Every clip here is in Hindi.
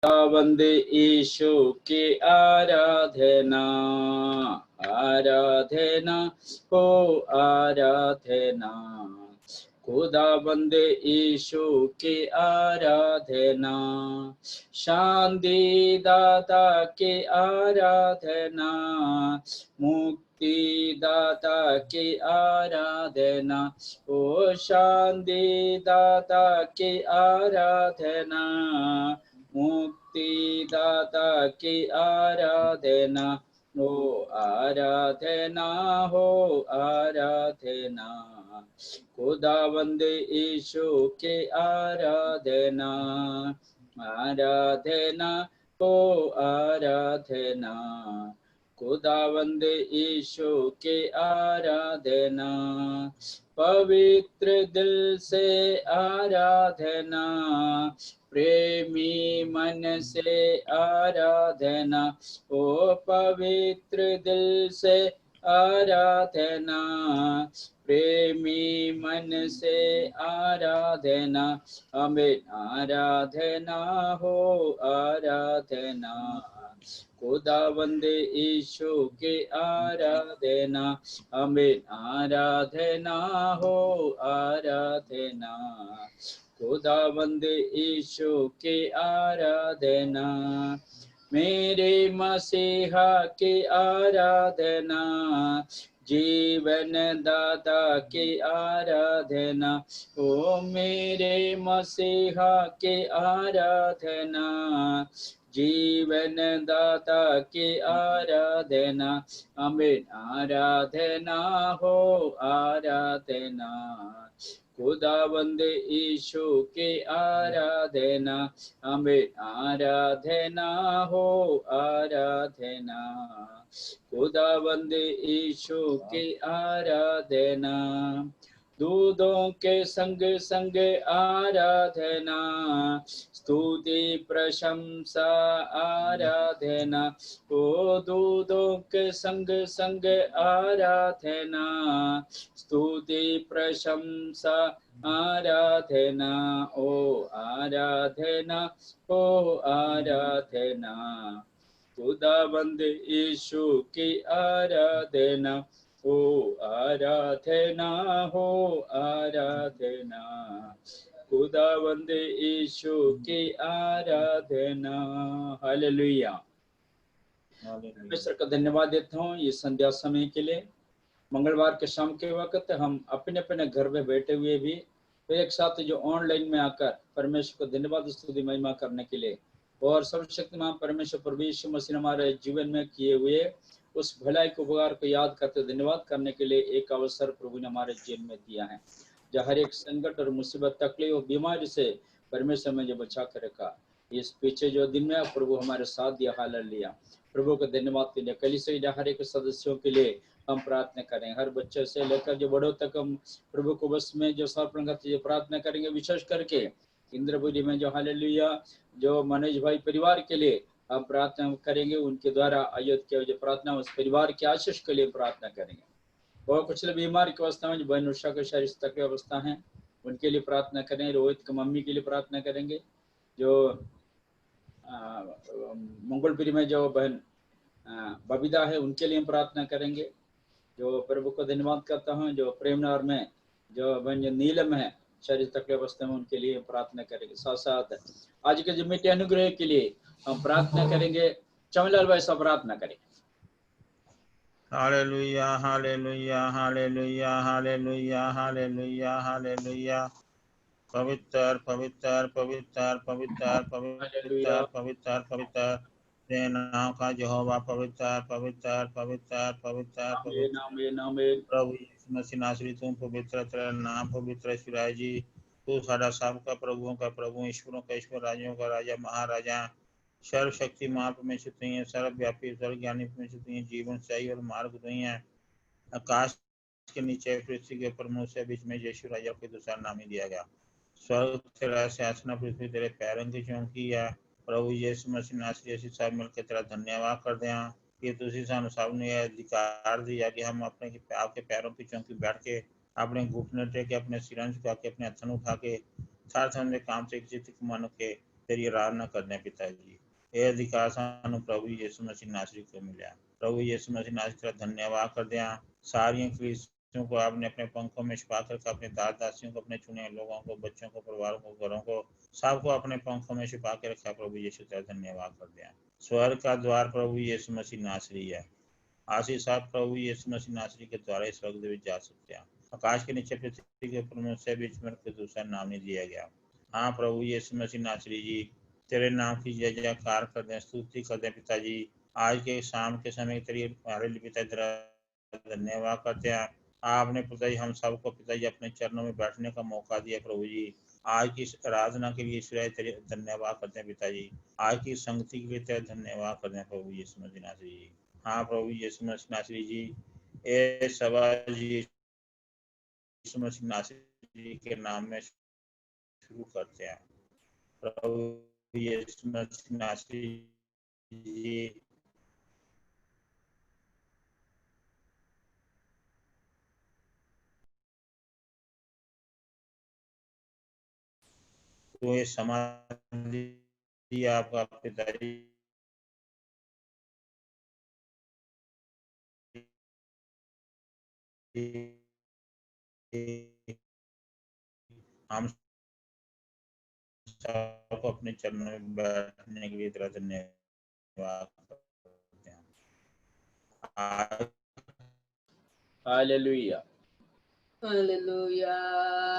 वंदे यीशु की आराधना, आराधना हो आराधना। खुदा बंदे यीशु की आराधना, शांति दाता की आराधना, मुक्ति दाता की आराधना, ओ शांति दाता की आराधना, मुक्ति दाता की आराधना, हो आराधना हो आराधना। खुदावंद यीशु के आराधना, आराधना हो आराधना। खुदावंद यीशु के आराधना, पवित्र दिल से आराधना, प्रेमी मन से आराधना, ओ पवित्र दिल से आराधना, प्रेमी मन से आराधना, हमें आराधना हो आराधना। खुदावंद यीशु के आराधना, हमें आराधना हो आराधना। खुदावंद यीशु के आराधना, मेरे मसीहा की आराधना, जीवन दाता की आराधना, ओ मेरे मसीहा की आराधना, जीवन दाता की आराधना, हमें आराधना हो आराधना। खुदावंद यीशु की आराधना, हमें आराधना हो आराधना। खुदावंद यीशु की आराधना, दूतों के संग संग आराधना, स्तुति प्रशंसा आराधना, ओ दूतों के संग संग आराधना, स्तुति प्रशंसा आराधना, ओ आराधना ओ आराधना। खुदावंद यीशु की आराधना, हो आराधना हो आराधना। खुदावंद यीशु की आराधना। हालेलुया। परमेश्वर का धन्यवाद देता हूँ ये संध्या समय के लिए। मंगलवार के शाम के वक्त हम अपने अपने घर में बैठे हुए भी तो एक साथ जो ऑनलाइन में आकर परमेश्वर को धन्यवाद स्तुति महिमा करने के लिए और सर्वशक्तिमान परमेश्वर प्रभु यीशु मसीह ने हमारे जीवन में किए हुए उस भलाई को उपकार को याद करते धन्यवाद करने के लिए एक अवसर प्रभु ने हमारे जीवन में दिया है। जो हर एक संकट और मुसीबत तकलीफ और बीमारी से परमेश्वर में जो बचा कर रखा, इस पीछे जो दिन में प्रभु हमारे साथ दिया हालेलुया। प्रभु को धन्यवाद के लिए कलीसिया हर एक सदस्यों के लिए हम प्रार्थना करें, हर बच्चे से लेकर जो बड़ों तक हम प्रभु को बस में जो समर्पण करते जो प्रार्थना करेंगे। विशेष करके इंद्रपुरी में जो हालेलुया जो मनोज भाई परिवार के लिए हम प्रार्थना करेंगे, उनके द्वारा आयोजित किया जो प्रार्थना उस परिवार की आशीष के लिए प्रार्थना करेंगे। और कुछ लोग बीमार की अवस्था में जो बहन उषा के शारीरिक तक अवस्था है उनके लिए प्रार्थना करें। रोहित की मम्मी के लिए प्रार्थना करेंगे। जो मंगलपुरी में जो बहन बबीदा है उनके लिए हम प्रार्थना करेंगे। जो प्रभु को धन्यवाद करता हूँ। जो प्रेमनगर में जो बहन जो नीलम है शारीरिक तकलीफ अवस्था में उनके लिए प्रार्थना करेंगे। साथ साथ आज के जो मिट्टी अनुग्रह के लिए हम प्रार्थना करेंगे। चमलाल भाई सब प्रार्थना करेंगे। Hallelujah hallelujah hallelujah hallelujah hallelujah hallelujah. पवित्र पवित्र पवित्र पवित्र पवित्र पवित्र पवित्र सेनाओं का यहोवा पवित्र पवित्र पवित्र पवित्र पवित्र प्रभु यीशु मसीह नासरी तुम पवित्र तेरा नाम पवित्र ईश्वर जी। तू सारा सबका प्रभुओं का प्रभु ईश्वरों का ईश्वर राजाओं का राजा महाराजा सर्वशक्ति महापरमेश्वर तुई है। सर्वव्यापी सर्वज्ञानी परमेश्वर तुई है। जीवन सही और मार्ग तुई है। आकाश के नीचे पृथ्वी के ऊपर मनुष्य बीच में यीशु राजा को दूसरा नाम ही दिया गया। स्वर्ग तेरा सिंहासन पृथ्वी तेरे पैरों की चौकी है। प्रभु यीशु मसीह नासरी ਅਸੀਂ सब मिलकर तेरा धन्यवाद करते हैं कि ਤੁਸੀਂ ਸਾਨੂੰ ਸਭ ਨੂੰ ਇਹ ਅਧਿਕਾਰ दिया कि हम अपने आपके पैरों की चौकी बैठ के अपने घुटने टेक के अपने सिरों झुका के अपने हथों उठा के सारे समय काम से चित्त मानो के तेरी आराधना करते हैं पिताजी। ये अधिकार सानू प्रभु यीशु मसीह नासरी को मिला। प्रभु यीशु मसीह नासरी का धन्यवाद कर दिया। सारी कलीसियों को आपने अपने पंखों में छिपा कर अपने दासियों को, अपने चुने लोगों को, बच्चों को, परिवारों को, घरों को, सबको अपने पंखों में छिपा के रखा। प्रभु यीशु का धन्यवाद कर दिया। स्वर्ग का द्वार प्रभु यीशु मसीह नासरी है। आशीष आप प्रभु यीशु मसीह नासरी के द्वारा इस वक्त भी जा सकते हैं। आकाश के नीचे पृथ्वी के ऊपर मुझसे बीच में दूसरा नाम नहीं दिया गया। हाँ प्रभु यीशु मसीह नासरी जी, तेरे नाम की जय जयकार कर दें, स्तुति कर दें पिताजी। आज के शाम के समय तेरी हमारे लिए पिता धन्यवाद करते हैं। आपने पिताजी हम सबको पिताजी अपने चरणों में बैठने का मौका दिया प्रभु जी। आज की आराधना के लिए ईश्वर तेरे धन्यवाद करते हैं पिताजी। आज की संगति के लिए तेरे धन्यवाद करते हैं प्रभु यीशु मसीह नासरी जी। हाँ प्रभु यीशु मसीह नासरी जी, ये सभा यीशु मसीह नासरी के नाम में शुरू करते हैं। प्रभु यीशु मसीह नासरी जी, तो ये समाधि आपका पिताजी हम सबको अपने चरणों में बैठने के लिए तेरा धन्यवाद करते हैं। Hallelujah. Hallelujah.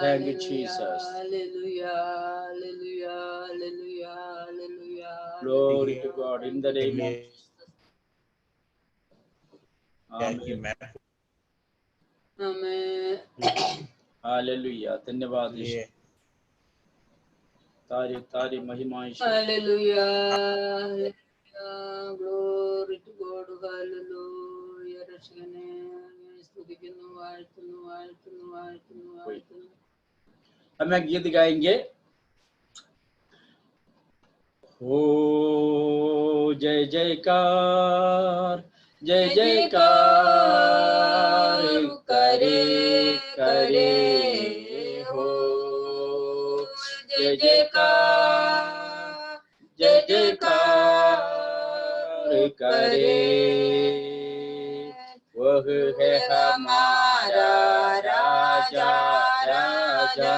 Thank you, Hallelujah, Jesus. Hallelujah. Hallelujah. Hallelujah. Hallelujah. Glory hallelujah. to God in Thank the you, name of लिए Jesus. क्या कि Amen. मैं Amen. Hallelujah. धन्यवाद यीशु। लिए तारी तारी महिमा यीशु। Hallelujah. Hallelujah. Glory to God. Hallelujah. രക്ഷകനെ സ്തുതിക്കുന്നു, വാഴ്ത്തുന്നു, വാഴ്ത്തുന്നു, വാഴ്ത്തുന്നു, വാഴ്ത്തുന്നു. हम एक गीत गाएंगे। हो जय जयकार, जय जयकार करे करे हो। जय जयकार, जय जयकार करे, वह है हमारा राजा राजा,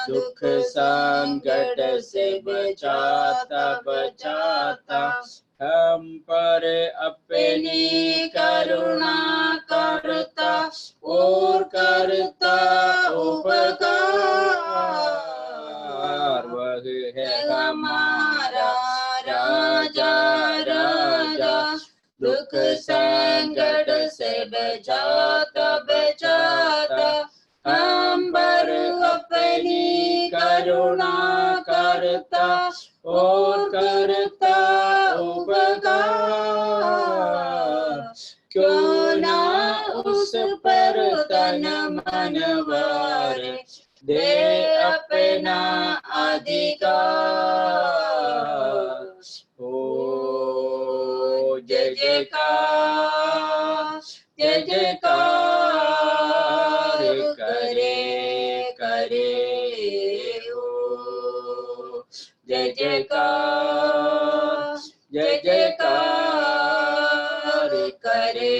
दुख संकट से बचाता बचाता, हम पर अपनी करुणा करता और करता उपकार। वह है हमारा राजा राजा, दुख संकट से बचाता बचाता, हम पर अपनी करुणा करता और करता उपकार। क्यों ना उस पर तन मन वारे, दे अपना अधिकार। हो जय जयकार, जय जयकार करे करे हो। जय जयकार, जय जयकार करे।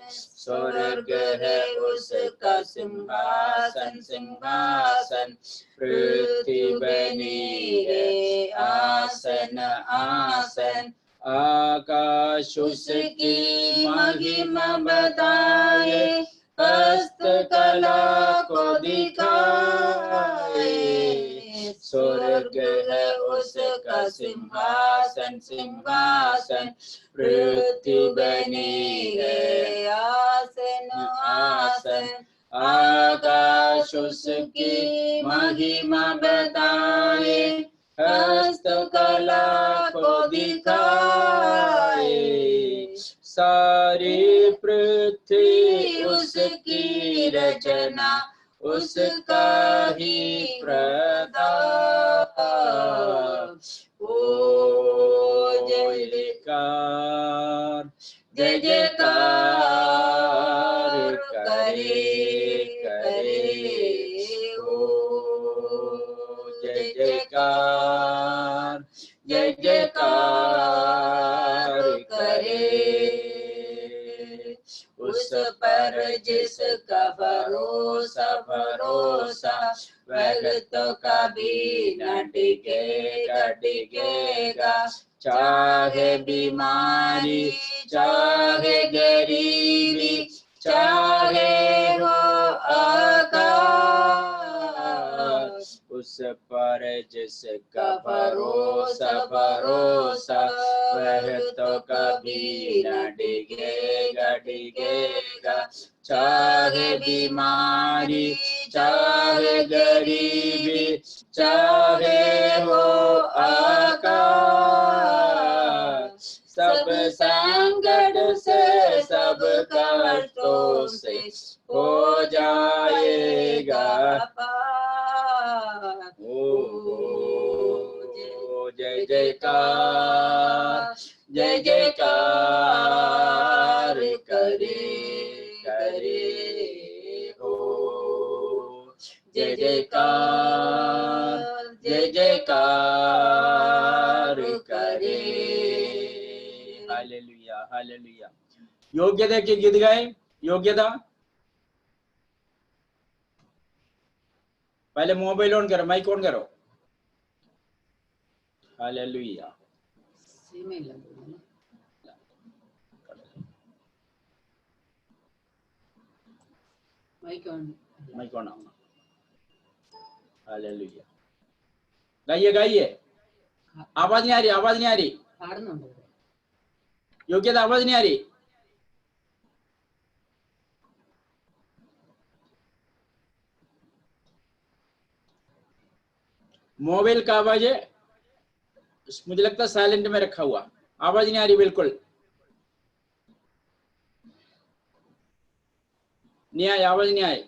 स्वर्ग है उसका सिंहासन सिंहासन, पृथ्वी बनी है आसन आसन। आकाश उसकी महिमा बताए, हस्तकला को दिखाए। स्वर्ग है उसका सिंहासन सिंहासन, पृथ्वी बनी है आसन आसन। आकाश उसकी महिमा बताए, हस्तकला को दिखाए। सारी पृथ्वी उसकी रचना, उसका ही प्रताप। ओ जय जयकार, जय जयकार करे करे हो। जय जयकार, जय जयकार करे उस पर जिसका भरोसा भरोसा वह तो कभी न टिकेगा टिकेगा चाहे बीमारी चाहे गरीबी चाहे हो आकाश उस पर जिसका भरोसा भरोसा वह तो कभी न डिगेगा डिगेगा चाहे बीमारी चाहे गरीबी चाहे हो आकाश सब संकट से सब कष्टों से हो जाएगा पार। ओ जय जयकार जय जयकार करे करे हो जय जयकार जय जयकार करे। Hallelujah hallelujah. योग्यता के गीत गाए। योग्यता पहले मोबाइल ऑन करो माइक ऑन करो। हालेलुया। Mic on hallelujah. गाइए गाइए। आवाज नहीं आ रही आवाज नहीं आ रही। योग्यता आवाज नहीं आ रही। मोबाइल का आवाज है मुझे लगता है साइलेंट में रखा हुआ। आवाज नहीं आ रही बिल्कुल नहीं आई आवाज नहीं आई।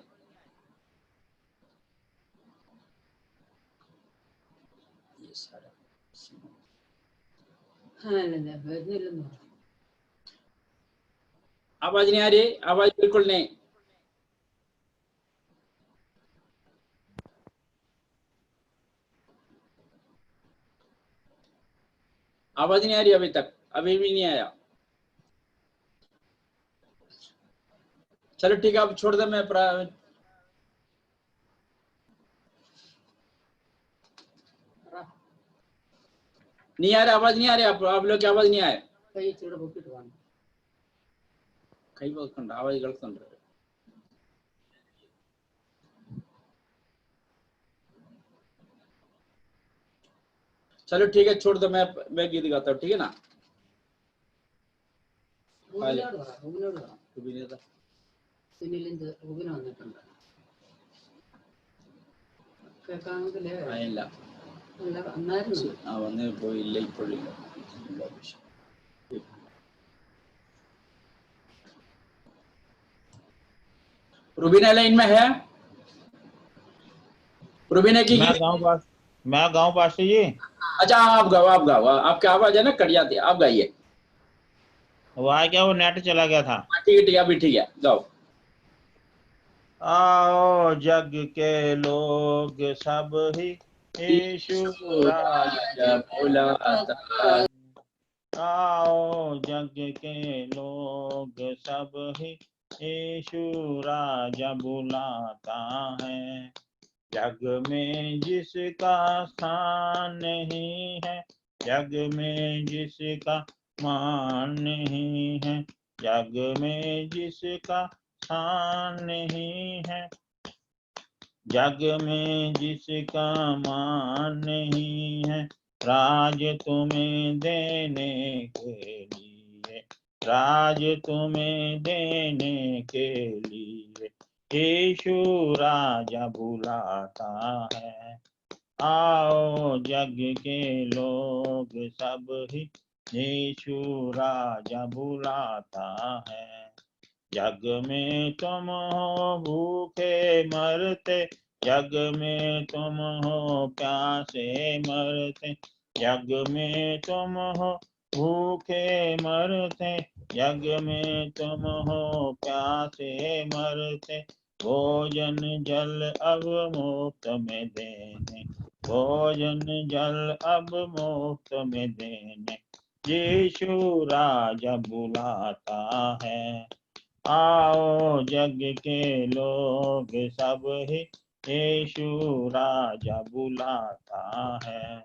आवाज नहीं आ रही आवाज बिल्कुल नहीं। आवाज नहीं आ रही अभी तक अभी भी नहीं आया। चलो ठीक है अब छोड़ दे। मैं नहीं आ रहा आवाज नहीं आ रही। आप लोग की आवाज नहीं आए। कई बात आवाज गलत कर रहे। चलो ठीक है छोड़ दो। मैं गीत गाता हूँ ठीक है ना। रुबीना लाइन में है। रुबीना की मैं गाँव पास्टर जी। अच्छा आप गाओ आपकी आवाज है ना कट जाती है। आप गाइए। वहाँ क्या वो नेट चला गया था। ठीक है अभी ठीक है गाओ। आओ जग के लोग सब ही यीशु राजा बुलाता। आओ जग के लोग सब ही यीशु राजा बुलाता है। जग में जिसका स्थान नहीं है जग में जिसका मान नहीं है जग में जिसका स्थान नहीं है जग में जिसका मान नहीं है राज तुम्हें देने के लिए राज तुम्हें देने के लिए यीशु राजा बुलाता है। आओ जग के लोग सब ही यीशु राजा बुलाता है। जग में तुम हो भूखे मरते जग में तुम हो प्यासे मरते जग में तुम हो भूखे मरते जग में तुम हो प्यासे मरते भोजन जल अब मुफ्त में देने भोजन जल अब मुफ्त में देने यीशु राजा बुलाता है। आओ जग के लोग सब ही, यीशु राजा बुलाता है।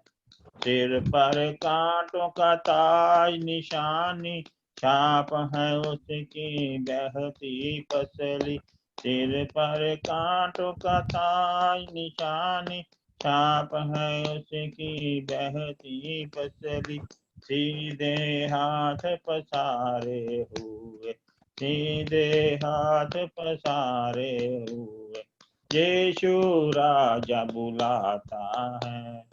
सिर पर कांटों का ताज निशानी, छाप है उसकी बहती पसली। सिर पर कांटों का ताज निशानी, छाप है उसकी बहती पसली। सीधे हाथ पसारे हुए, सीधे हाथ पसारे हुए, यीशु राजा बुलाता है।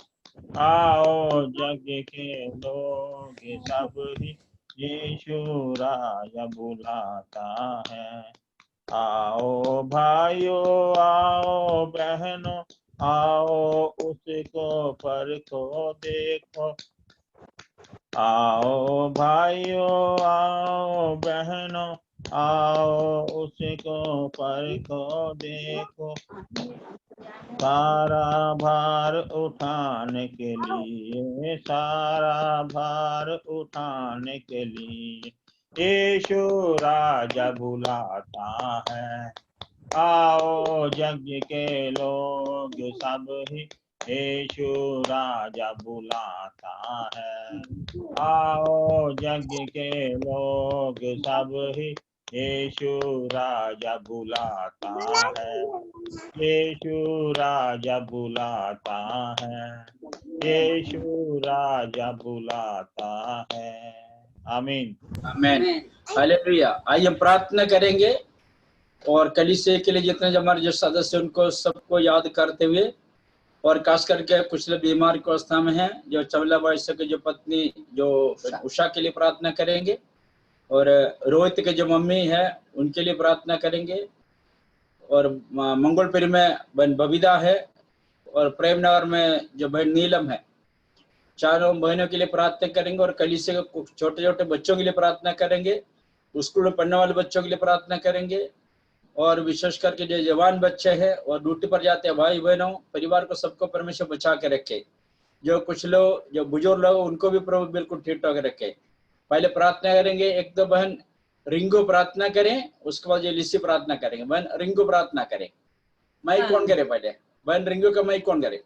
आओ जग के लोग सब ही, यीशु राजा बुलाता है। आओ भाइयों आओ बहनों, आओ उसको परखो देखो। आओ भाइयों आओ बहनों, आओ उसको परखो देखो। सारा भार उठाने के लिए, सारा भार उठाने के लिए, यीशु राजा बुलाता है। आओ जग के लोग सब ही, यीशु राजा बुलाता है। आओ जग के लोग सब ही, यीशु राजा बुलाता है। यीशु राजा बुलाता है, यीशु राजा बुलाता है। आमीन। आमीन। हालेलुया। आइए हम प्रार्थना करेंगे और कलीसिया के लिए जितने हमारे जो सदस्य उनको सबको याद करते हुए, और खास करके कुछ लोग बीमार की अवस्था में हैं, जो चवला वैश्य की जो पत्नी जो उषा के लिए प्रार्थना करेंगे, और रोहित के जो मम्मी है उनके लिए प्रार्थना करेंगे, और मंगोलपुरी में बहन बबीदा है, और प्रेमनगर में जो बहन नीलम है, चारों बहनों के लिए प्रार्थना करेंगे। और कलीसिया के छोटे छोटे बच्चों के लिए प्रार्थना करेंगे, स्कूल में पढ़ने वाले बच्चों के लिए प्रार्थना करेंगे, और विशेष करके जो जवान बच्चे हैं और ड्यूटी पर जाते हैं भाई बहनों, परिवार को सबको परमेश्वर बचा के रखे। जो कुछ लोग जो बुजुर्ग लोग उनको भी प्रभु बिल्कुल ठीक ठाक रखे। पहले प्रार्थना करेंगे, एक दो बहन रिंगो प्रार्थना करें, उसके बाद ये लिसी प्रार्थना करेंगे। बहन रिंगो प्रार्थना करें। माइक कौन करे पहले? बहन रिंगो का माइक कौन करे?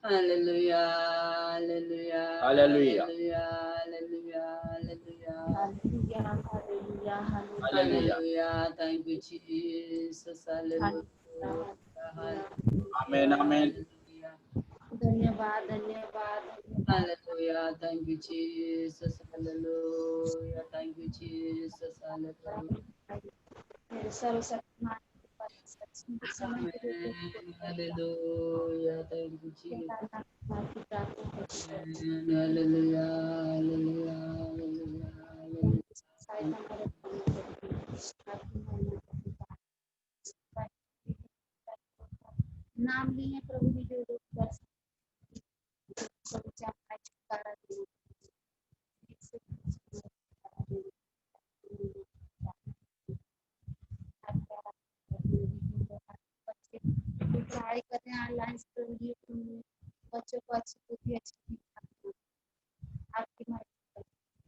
Hallelujah hallelujah hallelujah hallelujah hallelujah Hallelujah, hallelujah, hallelujah, hallelujah. Thank you Jesus. Hallelujah आमीन आमीन हालेलुया धन्यवाद धन्यवाद hallelujah. Thank you Jesus. Hallelujah thank you Jesus. Hallelujah मेरे सर्वशक्तिमान परमेश्वर के समय के लिए हालेलुया थैंक यू जीसस। माफी प्रार्थना करते हैं। Hallelujah hallelujah hallelujah hallelujah. शायद हमारे आपकी महिमा करते हैं। नाम लिए प्रभु जी जो लोग कर सब चाहता है छुटकारा दे। पढ़ाई करते हैं ऑनलाइन बच्चों को अच्छी बुद्धि अच्छी आपकी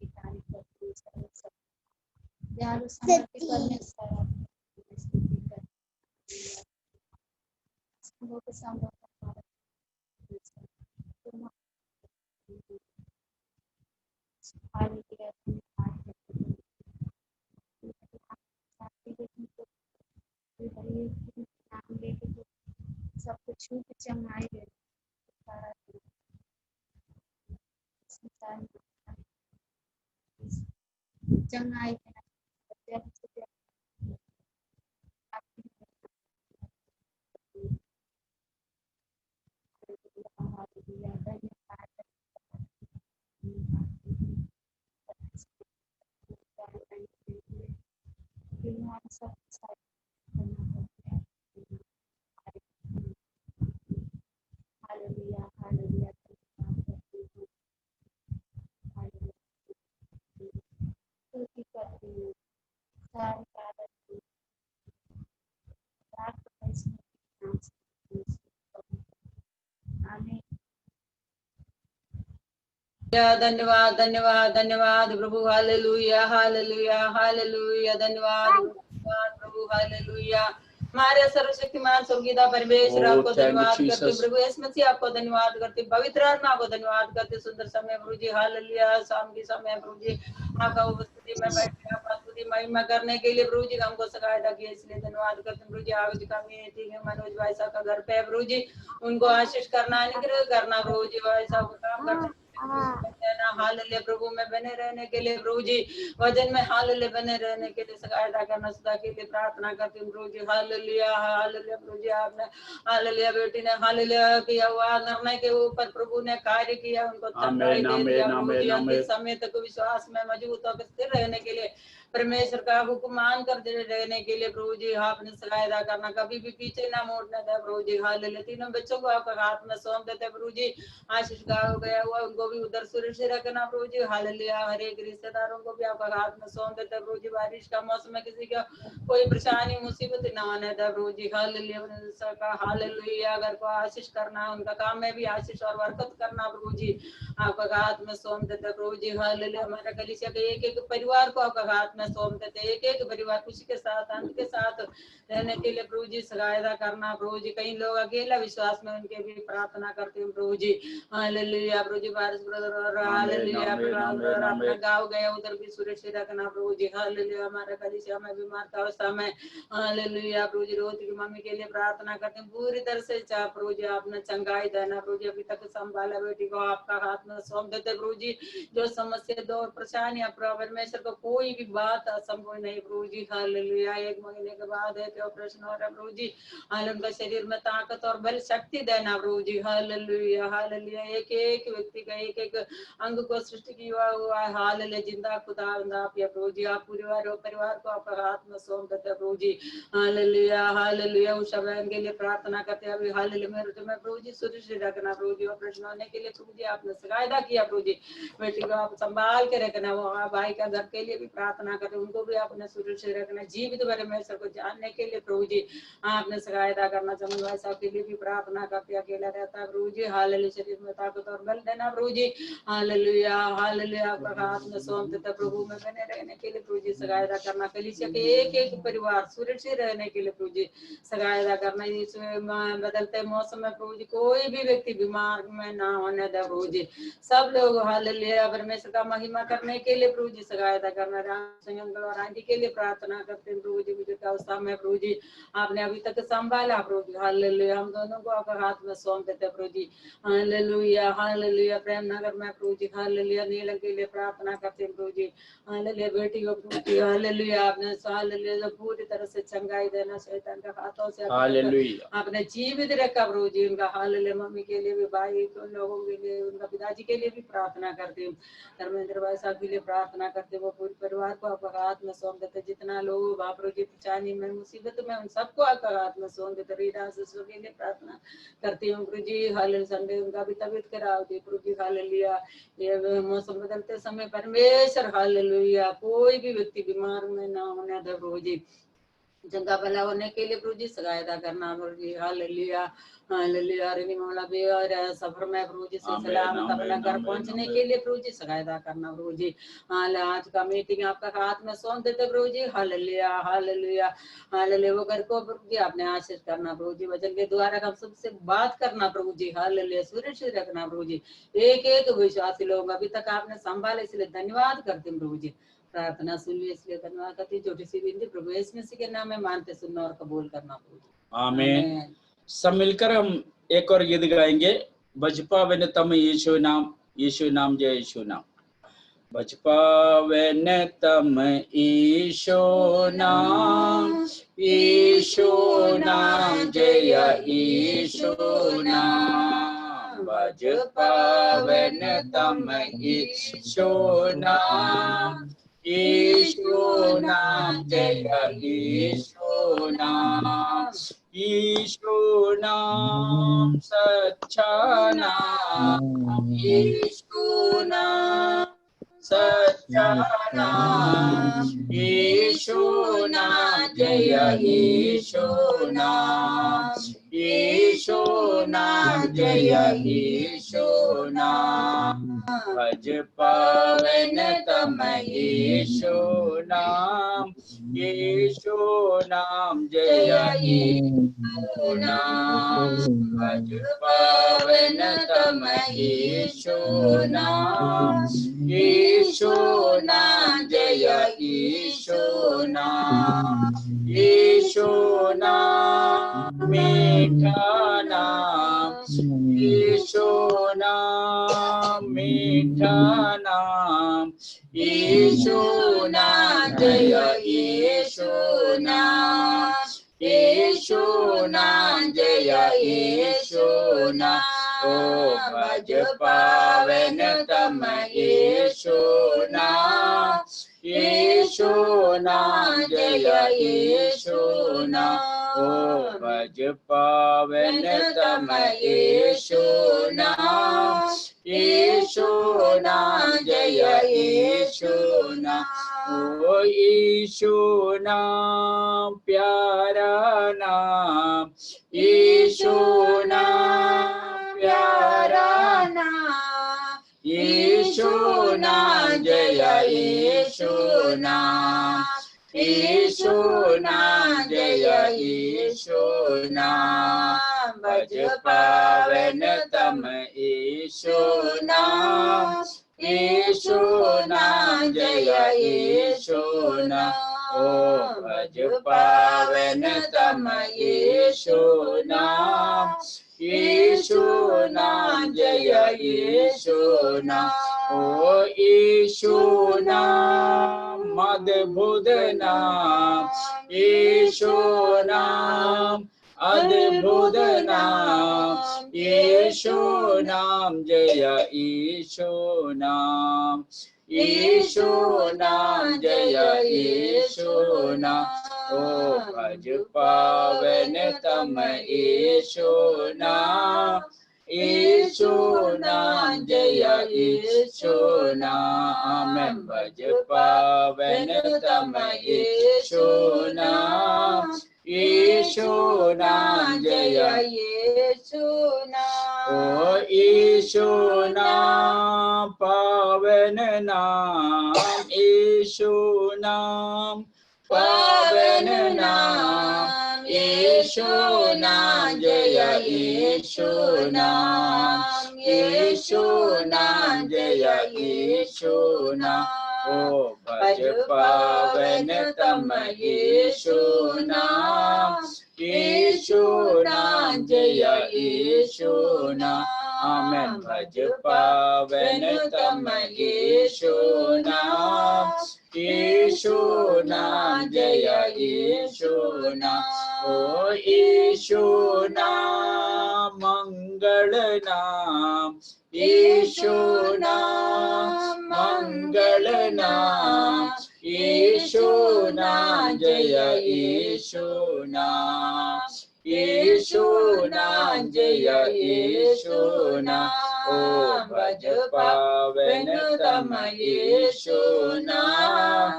तारीफ करती है सब दयालु समर्पित परमेश्वर संभव के संभव सब कुछ छू के चंगाई दे चंगाई हालेलुया हालेलुया स्तुति करती हूँ सारी आदत धन्यवाद धन्यवाद धन्यवाद प्रभु हालेलुया हालेलुया हालेलुया धन्यवाद प्रभु हालेलुया। हमारे सर्वशक्तिमान स्वर्गीय परमेश्वर आपको धन्यवाद करते प्रभु यीशु मसीह आपको धन्यवाद करते पवित्र आत्मा को धन्यवाद करते सुंदर समय प्रभु जी हालेलुया शाम के समय प्रभु जी आपका उपस्थिति में बैठे आपका स्तुति महिमा करने के लिए प्रभु जी हमको सहायता किया इसलिए धन्यवाद करते प्रभु जी आज का मीटिंग है मनोज भाई साहब का घर पे है प्रभु जी उनको आशीष करना अनुग्रह करना प्रभु जी भाई साहब को काम करना हालेलुया प्रभु में बने रहने के लिए प्रभु जी वजन में हालेलुया बने रहने के लिए सहायता करना सदा के लिए प्रार्थना करती हूँ प्रभु जी हालेलुया हालेलुया प्रभु जी आपने हालेलुया बेटी ने हालेलुया किया हुआ निर्णय के ऊपर प्रभु ने कार्य किया उनको चंगाई दे दिया प्रभु जी अंतिम समय तक विश्वास में मजबूत होकर स्थिर रहने के लिए परमेश्वर का हुक्म मान कर रहने के लिए प्रभु जी आपने सहायता करना कभी भी पीछे ना मोड़ना था प्रभु जी हालेलुया तीनों बच्चों को आपका हाथ में सौंप देते प्रभु जी आशीष का हो गया हुआ उनको भी उधर सुरक्षित रखना प्रभु जी हालेलुया हर एक रिश्तेदारों को भी आपका हाथ में सौंप देते प्रभु जी बारिश का मौसम में किसी का कोई परेशानी मुसीबत ना आने था प्रभु जी हालेलुया हालेलुया अगर को आशीष करना उनका काम में भी आशीष और बरकत करना प्रभु जी आपका हाथ में सौंप देते प्रभु जी हालेलुया हमारा कलीसिया के एक एक परिवार को आपका हाथ में सौंप देते एक एक परिवार खुशी के साथ आनंद के साथ रहने के लिए प्रभु जी सहायता करना प्रभु जी कई लोग अकेला विश्वास में उनके भी प्रार्थना करते हैं प्रभु जी हालेलुया प्रभु जी बारिश ब्रदर हालेलुया ब्रदर अपना गांव गया उधर भी सुरक्षित रखना प्रभु जी हालेलुया हमारा कलीसिया में बीमार का अवस्था में हालेलुया प्रभु जी रोज की मम्मी के लिए प्रार्थना करते हैं पूरी तरह से चाह प्रभु जी आपने चंगाई देना प्रभु जी अभी तक संभाला बेटी को आपका हाथ में सौंप देते प्रभु जी जो समस्या दो परेशानियां परमेश्वर को कोई भी बात असंभव नहीं प्रभु जी हालेलुया एक महीने के बाद है कि ऑपरेशन हो रहा है प्रभु जी हालेलुया उनका शरीर में ताकत और बल शक्ति देना प्रभु जी हालेलुया हालेलुया एक एक व्यक्ति का एक एक अंग को सृष्टि किया हुआ है हालेलुया जिंदा खुदा आप या प्रभु जी आप परिवार को आपका हाथ में सौंप देते प्रभु जी हालेलुया हालेलुया उस बहन के लिए प्रार्थना करते हैं अभी हालेलुया मेरे तुम्हें प्रभु जी सुरक्षित रखना प्रभु जी ऑपरेशन होने के लिए प्रभु जी आपने सहायता किया प्रभु जी बेटी को आप संभाल के रखना वो भाई का घर के लिए भी प्रार्थना करते उनको भी आपने सुरक्षित रखना जीवित परमेश्वर को जानने के लिए प्रभु जी आपने सहायता करना चमन भाई साहब के लिए भी प्रार्थना करते अकेला रहता प्रभु जी हालेलुया शरीर में ताकत और बल देना प्रभु जी हालेलुया हालेलुया आपका हाथ में सौंप देता प्रभु में बने रहने के लिए प्रभु जी सहायता करना कलीसिया के एक एक परिवार सुरक्षित रहने के लिए प्रभु जी सहायता करना इस बदलते मौसम में प्रभु जी कोई भी व्यक्ति बीमार में ना होने दे प्रभु जी सब लोग हालेलुया परमेश्वर का महिमा करने के लिए प्रभु जी सहायता करना संयंत्र और आंटी के लिए प्रार्थना करते हैं प्रभु जी बुजुर्ग का अवस्था में प्रभु जी आपने अभी तक संभाला प्रभु जी हालेलुया हम दोनों को आपका हाथ में सौंप देते प्रभु जी हालेलुया हालेलुया प्रेम नगर में प्रभु जी हालेलुया नीलम के लिए प्रार्थना करते हैं प्रभु जी हालेलुया बेटी को प्रभु जी हालेलुया आपने हालेलुया पूरी तरह से चंगाई देना शैतान के हाथों से हालेलुया आपने जीवित रखा प्रभु जी उनका हालेलुया मम्मी के लिए भी भाई उन लोगों के लिए उनका पिताजी के लिए भी प्रार्थना करते हूँ धर्मेंद्र भाई साहब के लिए प्रार्थना करते वो पूरे परिवार को आपका हाथ में सौंप देते जितना लोग आप प्रभु जी परेशानी में मुसीबत में उन सबको आपका हाथ में सौंप देते रीडा सिस्टर के लिए प्रार्थना करती हूँ प्रभु जी हालेलुया संडे उनका भी तबीयत खराब थी प्रभु जी हालेलुया ये मौसम बदलते समय परमेश्वर हालेलुया कोई भी व्यक्ति बीमार में ना होने दे प्रभु जी जगह भला होने के लिए प्रभु जी सहायता करना प्रभु जी हालेलुया हालेलुया रेनी मौला भी और सफर में प्रभु जी से सलामत अपना घर पहुंचने के लिए प्रभु जी सहायता करना प्रभु जी आज का मीटिंग आपका हाथ में सौंप देते प्रभु जी हालेलुया हालेलुया हालेलुया वो घर को प्रभु जी आपने आशीष करना प्रभु जी वचन के द्वारा हम सबसे बात करना प्रभु जी हालेलुया सुरक्षित रखना प्रभु जी एक एक विश्वासी लोग अभी तक आपने संभाले इसलिए धन्यवाद करते हैं प्रभु जी प्रार्थना सुन ली इसलिए धन्यवाद करती छोटी सी बिंदी प्रभु यीशु मसीह के नाम में मानते सुनना और कबूल करना प्रभु आमीन। सब मिलकर हम एक और गीत गाएंगे बजपा वेन तम यीशु नाम जय यीशु नाम बजपा वेन तम यीशु नाम जय यीशु नाम बजपा वेन तम यीशु नाम जय यीशु नाम सच्चा नाम यीशु नाम सच्चा नाम यीशु नाम जय यीशु नाम जय यीशु नाम भज पावन तम यीशु नाम जय यीशु नाम भज पावन तम यीशु नाम जय यीशु नाम मीठा नाम यीशु नाम मीठा नाम यीशु नाम जय यीशु नाम जय यीशु नाम ओ भज पावन तम यीशु नाम जय यीशु नाम ओ भज पावन तम यीशु नाम जय यीशु नाम ओ यीशु नाम प्यारा नाम यीशु नाम प्यारा नाम यीशु नाम जय यीशु नाम जय यीशु नाम भज पावन तम यीशु नाम जय यीशु नाम ओ भज पावन तम यीशु नाम जय यीशु नाम ओ यीशु नाम अद्भुत नाम यीशु नाम अद्भुत नाम यीशु नाम जय यीशु नाम जय यीशु नाम ओ भज पावन तम यीशु नाम जय यीशु नाम भज पावन तम यीशु नाम जय यीशु नाम ओ यीशु नाम पावन नाम यीशु नाम पावन नाम यीशु नाम जय यीशु नाम जय यीशु नाम ओ भज पावन तम यीशु नाम जय यीशु नाम आमेन भज पावन तम यीशु नाम जय यीशु नाम ओ यीशु नाम मंगल नाम यीशु नाम मंगल नाम यीशु नाम जय यीशु नाम जय यीशु नाम ओ भज पावन तम यीशु नाम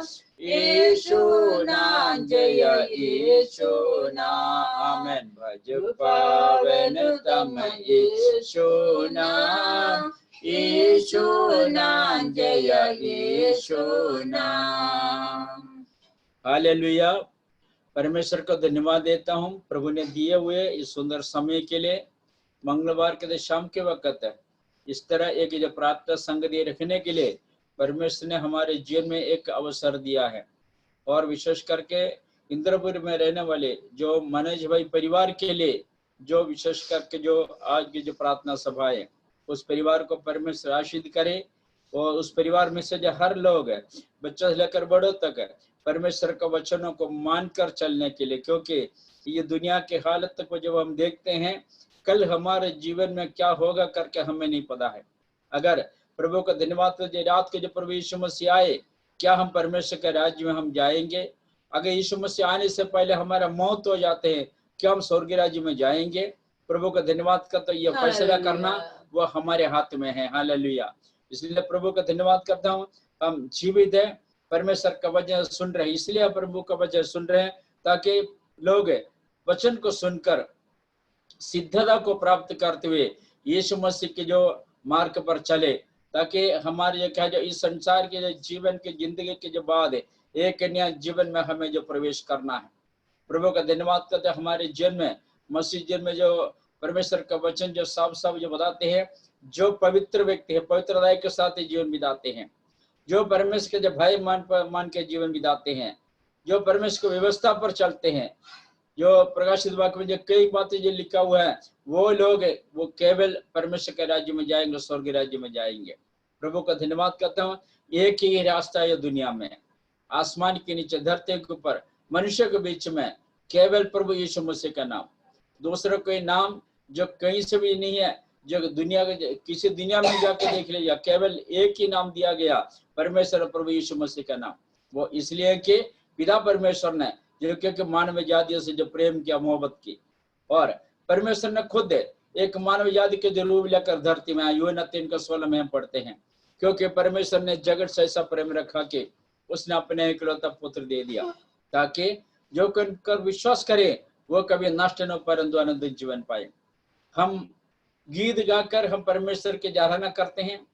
जय यीशु नाम आमेन भज पावन तम यीशु नाम जय यीशु नाम। हालेलुया। परमेश्वर को धन्यवाद देता हूँ प्रभु ने दिए हुए इस सुंदर समय के लिए। मंगलवार के शाम के वक्त इस तरह एक जो प्रार्थना संगति रखने के लिए परमेश्वर ने हमारे जीवन में एक अवसर दिया है। और विशेष करके इंद्रपुर में रहने वाले जो मनोज भाई परिवार के लिए जो विशेष करके जो आज की जो प्रार्थना सभा है उस परिवार को परमेश्वर आशीर्वाद करे। और उस परिवार में से जो हर लोग है बच्चों से लेकर बड़ों तक है परमेश्वर के वचनों को मानकर चलने के लिए, क्योंकि ये दुनिया के हालत को जब हम देखते हैं कल हमारे जीवन में क्या होगा करके हमें नहीं पता है। अगर प्रभु का धन्यवाद जो रात के जो प्रभु यीशु मसीह आए, क्या हम परमेश्वर के राज्य में हम जाएंगे? अगर यीशु मसीह आने से पहले हमारा मौत हो जाते हैं, क्या हम स्वर्गीय राज्य में जाएंगे? प्रभु का धन्यवाद का तो यह फैसला करना वो हमारे हाथ में है। हालेलुया। इसलिए प्रभु का धन्यवाद करता हूँ, हम जीवित है, परमेश्वर का वचन सुन रहे हैं, इसलिए प्रभु का वचन सुन रहे हैं ताकि लोग वचन को सुनकर सिद्धता को प्राप्त करते हुए यीशु मसीह के जो मार्ग पर चले। ताकि हमारे जो क्या जो इस संसार के जो जीवन के जिंदगी के जो बाद है एक नया जीवन में हमें जो प्रवेश करना है। प्रभु का धन्यवाद करते हैं। हमारे जीवन में मसीह जीवन में जो परमेश्वर का वचन जो साफ साफ जो बताते हैं, जो पवित्र व्यक्ति है पवित्र हृदय के साथ जीवन बिताते हैं, जो परमेश्वर के जो भय मान के जीवन बिताते हैं, जो परमेश्वर की व्यवस्था पर चलते हैं, जो प्रकाशित वाक्य में जो कई बातें जो लिखा हुआ है, वो लोग वो केवल परमेश्वर के राज्य में जाएंगे, स्वर्ग राज्य में जाएंगे। प्रभु का धन्यवाद करता हूँ। एक ही रास्ता है दुनिया में, आसमान के नीचे धरती के ऊपर मनुष्य के बीच में, केवल प्रभु यीशु मसीह का नाम। दूसरा कोई नाम जो कहीं से भी नहीं है, जो दुनिया के किसी दुनिया में जाके देख लीजिए, केवल एक ही नाम दिया गया, परमेश्वर प्रभु यीशु मसीह का नाम। वो इसलिए कि पिता परमेश्वर ने जो क्योंकि मानव जाति से जो प्रेम किया, मोहब्बत की, और परमेश्वर ने खुद एक मानव जाति के जो रूप लेकर धरती में आया। यूहन्ना 3:16 में हम पढ़ते हैं, क्योंकि परमेश्वर ने जगत से ऐसा प्रेम रखा कि उसने अपने इकलौता पुत्र दे दिया, ताकि जो कर विश्वास करे वो कभी नष्ट न परंतु आनंद जीवन पाए। हम गीत गाकर हम परमेश्वर की आराधना करते हैं,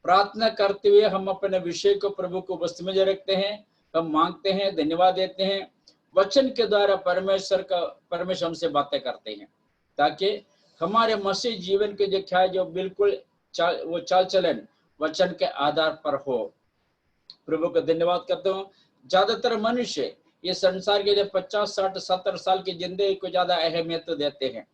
प्रार्थना करते हुए हम अपने विषय को प्रभु को वस्तु में रखते हैं, हम मांगते हैं, धन्यवाद देते हैं। वचन के द्वारा परमेश्वर हमसे बातें करते हैं, ताकि हमारे मसीह जीवन के जो क्या जो बिल्कुल वो चाल चलन वचन के आधार पर हो। प्रभु को धन्यवाद करता हूँ। ज्यादातर मनुष्य ये संसार के लिए 50, 60, 70 साल की जिंदगी को ज्यादा अहमियत देते हैं।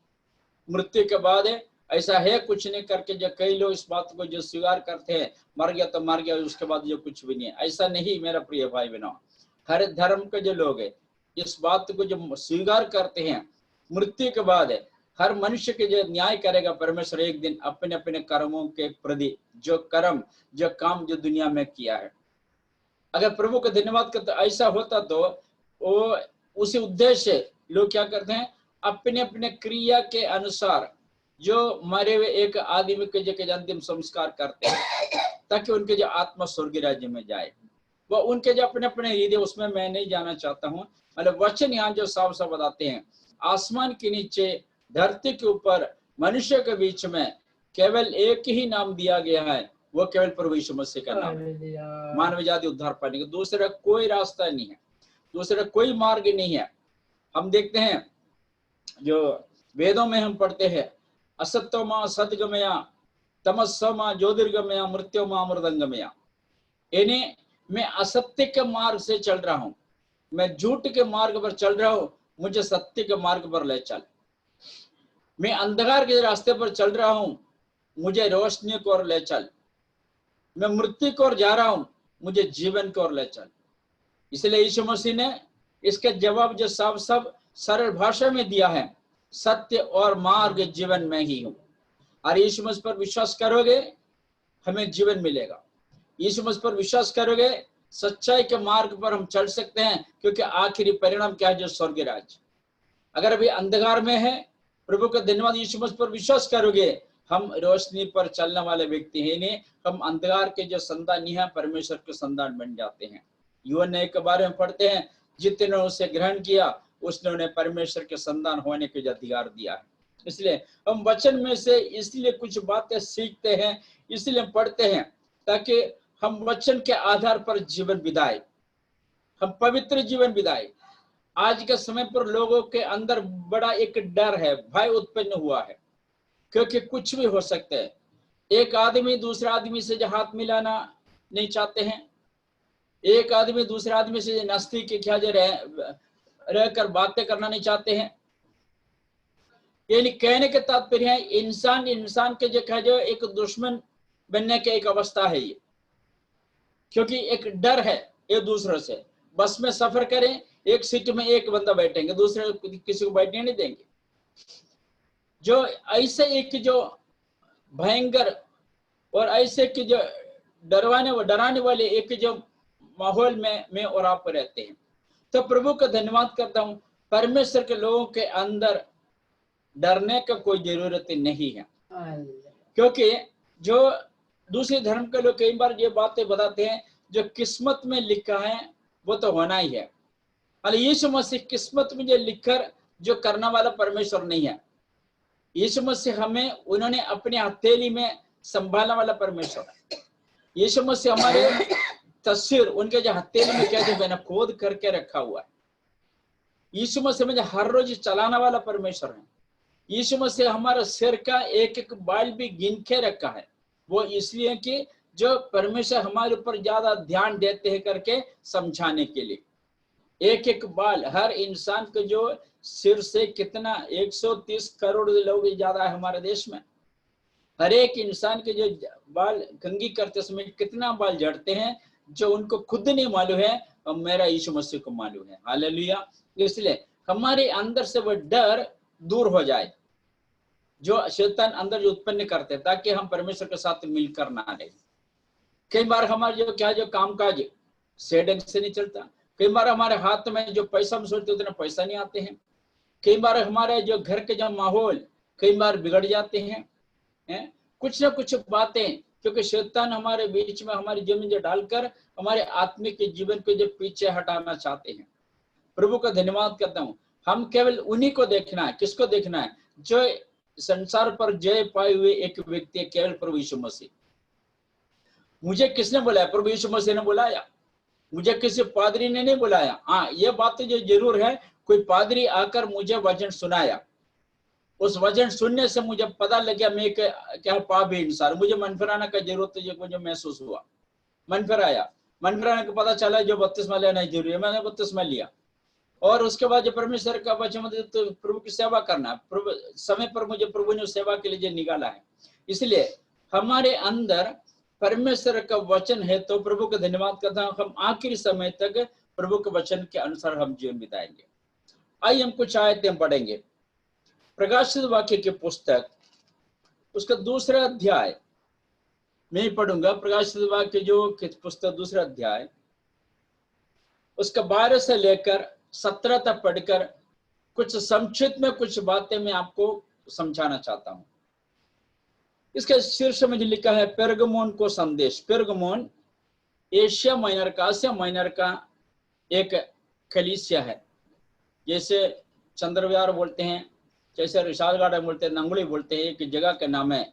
मृत्यु के बाद ऐसा है कुछ नहीं करके जो कई लोग इस बात को जो स्वीकार करते हैं, मर गया तो मर गया, उसके बाद जो कुछ भी नहीं है। ऐसा नहीं मेरा प्रिय भाई बहनों, हर धर्म के जो लोग है इस बात को जो स्वीकार करते हैं, मृत्यु के बाद हर मनुष्य के जो न्याय करेगा परमेश्वर एक दिन अपने अपने कर्मों के प्रति, जो कर्म जो काम जो दुनिया में किया है। अगर प्रभु का धन्यवाद करते ऐसा होता तो वो उसी उद्देश्य लोग क्या करते हैं, अपने अपने क्रिया के अनुसार जो मरे हुए एक आदमी के जो अंतिम संस्कार करते हैं, ताकि उनके जो आत्मा स्वर्ग राज्य में जाए। वो उनके जो अपने अपने हृदय, उसमें मैं नहीं जाना चाहता हूँ। मतलब वचन यहाँ जो साफ साफ बताते हैं, आसमान के नीचे धरती के ऊपर मनुष्य के बीच में केवल एक ही नाम दिया गया है, वो केवल प्रभु यीशु मसीह का नाम है। मानव जाति उद्धार पाने का दूसरा कोई रास्ता नहीं है, दूसरा कोई मार्ग नहीं है। हम देखते हैं जो वेदों में हम पढ़ते हैं, असत्योमा सदगमया, तमस्समा ज्योतिर्गमया, मृत्युमा अमृतंगमया। यानी मैं असत्य के मार्ग से चल रहा हूँ, मैं झूठ के मार्ग पर चल रहा हूँ, मुझे सत्य के मार्ग पर ले चल। मैं अंधकार के रास्ते पर चल रहा हूँ, मुझे रोशनी की ओर ले चल। मैं मृत्यु की ओर जा रहा हूँ, मुझे जीवन की ओर ले चल। इसलिए यीशु मसीह ने इसके जवाब जो साफ साफ सरल भाषा में दिया है, सत्य और मार्ग जीवन में ही हूँ। और यीशु मसीह पर विश्वास करोगे हमें जीवन मिलेगा। यीशु मसीह पर विश्वास करोगे सच्चाई के मार्ग पर हम चल सकते हैं, क्योंकि आखिरी परिणाम क्या है, जो स्वर्ग राज्य। अगर अभी अंधकार में है, प्रभु का धन्यवाद, यीशु मसीह पर विश्वास करोगे हम रोशनी पर चलने वाले व्यक्ति हैं, नहीं हम अंधकार के जो संतान नहीं है, परमेश्वर के संतान बन जाते हैं। यूहन्ना के बारे में पढ़ते हैं, जितने उसे ग्रहण किया उसने उन्हें परमेश्वर के संतान होने के अधिकार दिया है। इसलिए हम वचन में से इसलिए कुछ बातें सीखते हैं, इसलिए पढ़ते हैं, ताकि हम वचन के आधार पर जीवन बिताए, हम पवित्र जीवन बिताए। आज के समय पर लोगों के अंदर बड़ा एक डर है, भय उत्पन्न हुआ है, क्योंकि कुछ भी हो सकता है। एक आदमी दूसरे आदमी से जो हाथ मिलाना नहीं चाहते हैं, एक आदमी दूसरे आदमी से नजदीक क्या जो रहकर बातें करना नहीं चाहते हैं। यानी कहने के तात्पर्य है इंसान इंसान के जो एक दुश्मन बनने की एक अवस्था है ये, क्योंकि एक डर है एक दूसरे से। बस में सफर करें, एक सीट में एक बंदा बैठेंगे, दूसरे किसी को बैठने नहीं देंगे। जो ऐसे एक जो भयंकर और ऐसे की जो डराने वाले एक जो माहौल में और आप रहते हैं, तो प्रभु का धन्यवाद करता हूँ। परमेश्वर के लोगों के अंदर डरने का कोई जरूरत नहीं है, क्योंकि जो दूसरे धर्म के लोग कई बार ये बातें बताते हैं, जो किस्मत में लिखा है वो तो होना ही है। यीशु मसीह किस्मत में जो लिखकर जो करने वाला परमेश्वर नहीं है। यीशु मसीह हमें उन्होंने अपने हथेली में संभालने वाला परमेश्वर है। यीशु मसीह हमारे तस्वीर उनके जो हथेली में क्या जो मैंने खोद करके रखा हुआ है। यीशु मसीह मुझे हर रोज चलाने वाला परमेश्वर है। यीशु मसीह हमारे सिर का एक एक बाल भी गिन के रखा है। वो इसलिए कि जो परमेश्वर हमारे ऊपर ज्यादा ध्यान देते हैं करके समझाने के लिए। एक एक बाल हर इंसान को जो सिर से कितना 130 करोड़ लोग ज्यादा है हमारे देश में। हर एक इंसान के जो बाल कंघी करते समय कितना बाल झड़ते हैं जो उनको खुद नहीं मालूम है और मेरा यीशु मसीह को मालूम है। हालेलुया। इसलिए हमारे अंदर से वो डर दूर हो जाए जो शैतान अंदर जो उत्पन्न करते हैं, ताकि हम परमेश्वर के साथ मिलकर ना रहे। कई बार हमारे जो कामकाज सही ढंग से नहीं चलता। कई बार हमारे हाथ में जो पैसा हम सोचते उतना पैसा नहीं आते हैं। कई बार हमारे जो घर के जो माहौल कई बार बिगड़ जाते हैं। कुछ ना कुछ बातें क्योंकि शैतान हमारे बीच में हमारी जमीन जो डालकर हमारे आत्मिक जीवन को जो पीछे हटाना चाहते हैं। प्रभु का धन्यवाद करता हूँ। हम केवल उन्हीं को देखना है। किसको देखना है? जो संसार पर जय पाए हुए एक व्यक्ति है, केवल प्रभु यीशु मसीह। मुझे किसने बुलाया? प्रभु यीशु मसीह ने बुलाया। मुझे किसी पादरी ने नहीं बुलाया। हाँ, ये बात जो जरूर है, कोई पादरी आकर मुझे वचन सुनाया। उस वचन सुनने से मुझे पता लग गया मैं क्या पापी इंसान। मुझे मन फिराने का जरूरत मुझे महसूस हुआ। मन फिराया। मन फिराने को पता चला जो बपतिस्मा लेना जरूरी है। मैंने बपतिस्मा लिया और उसके बाद जो परमेश्वर का वचन तो प्रभु की सेवा करना। प्रभु समय पर मुझे प्रभु ने सेवा के लिए निकाला है। इसलिए हमारे अंदर परमेश्वर का वचन है तो प्रभु का धन्यवाद करता हूं। हम आखिरी समय तक प्रभु के वचन के अनुसार हम जीवन बिताएंगे। आइए हम कुछ आयतें पढ़ेंगे। प्रकाशित वाक्य की पुस्तक उसका दूसरा अध्याय मैं पढ़ूंगा। प्रकाशित वाक्य जो पुस्तक दूसरा अध्याय उसका 12 से लेकर 17 तक पढ़कर कुछ संक्षिप्त में कुछ बातें मैं आपको समझाना चाहता हूं। इसका शीर्ष में लिखा है पेरगमोन को संदेश। पेरगमोन एशिया माइनर का एक कलीसिया है। जैसे चंद्रव्यार बोलते हैं, जैसे रिशालगढ़ बोलते हैं, नंगुली बोलते हैं, एक जगह का नाम है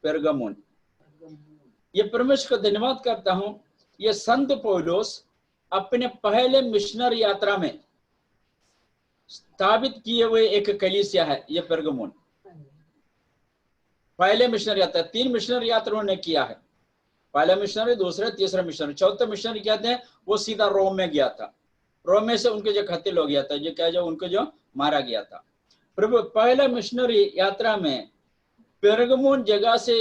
पेरगमोन। ये परमेश्वर का धन्यवाद करता हूं। ये संत पौलुस अपने पहले मिशनरी यात्रा में स्थापित किए हुए एक कलीसिया है। ये पेरगमोन पहले मिशनरी यात्रा, 3 मिशनरी यात्रा उन्होंने किया है। पहला मिशनरी, दूसरा, तीसरा मिशनरी। चौथा मिशनरी कहते हैं वो सीधा रोम में गया था। रोम में से उनके जो कत्ल हो गया था, जो उनको जो मारा गया था। प्रभु पहला मिशनरी यात्रा में पेरगमोन जगह से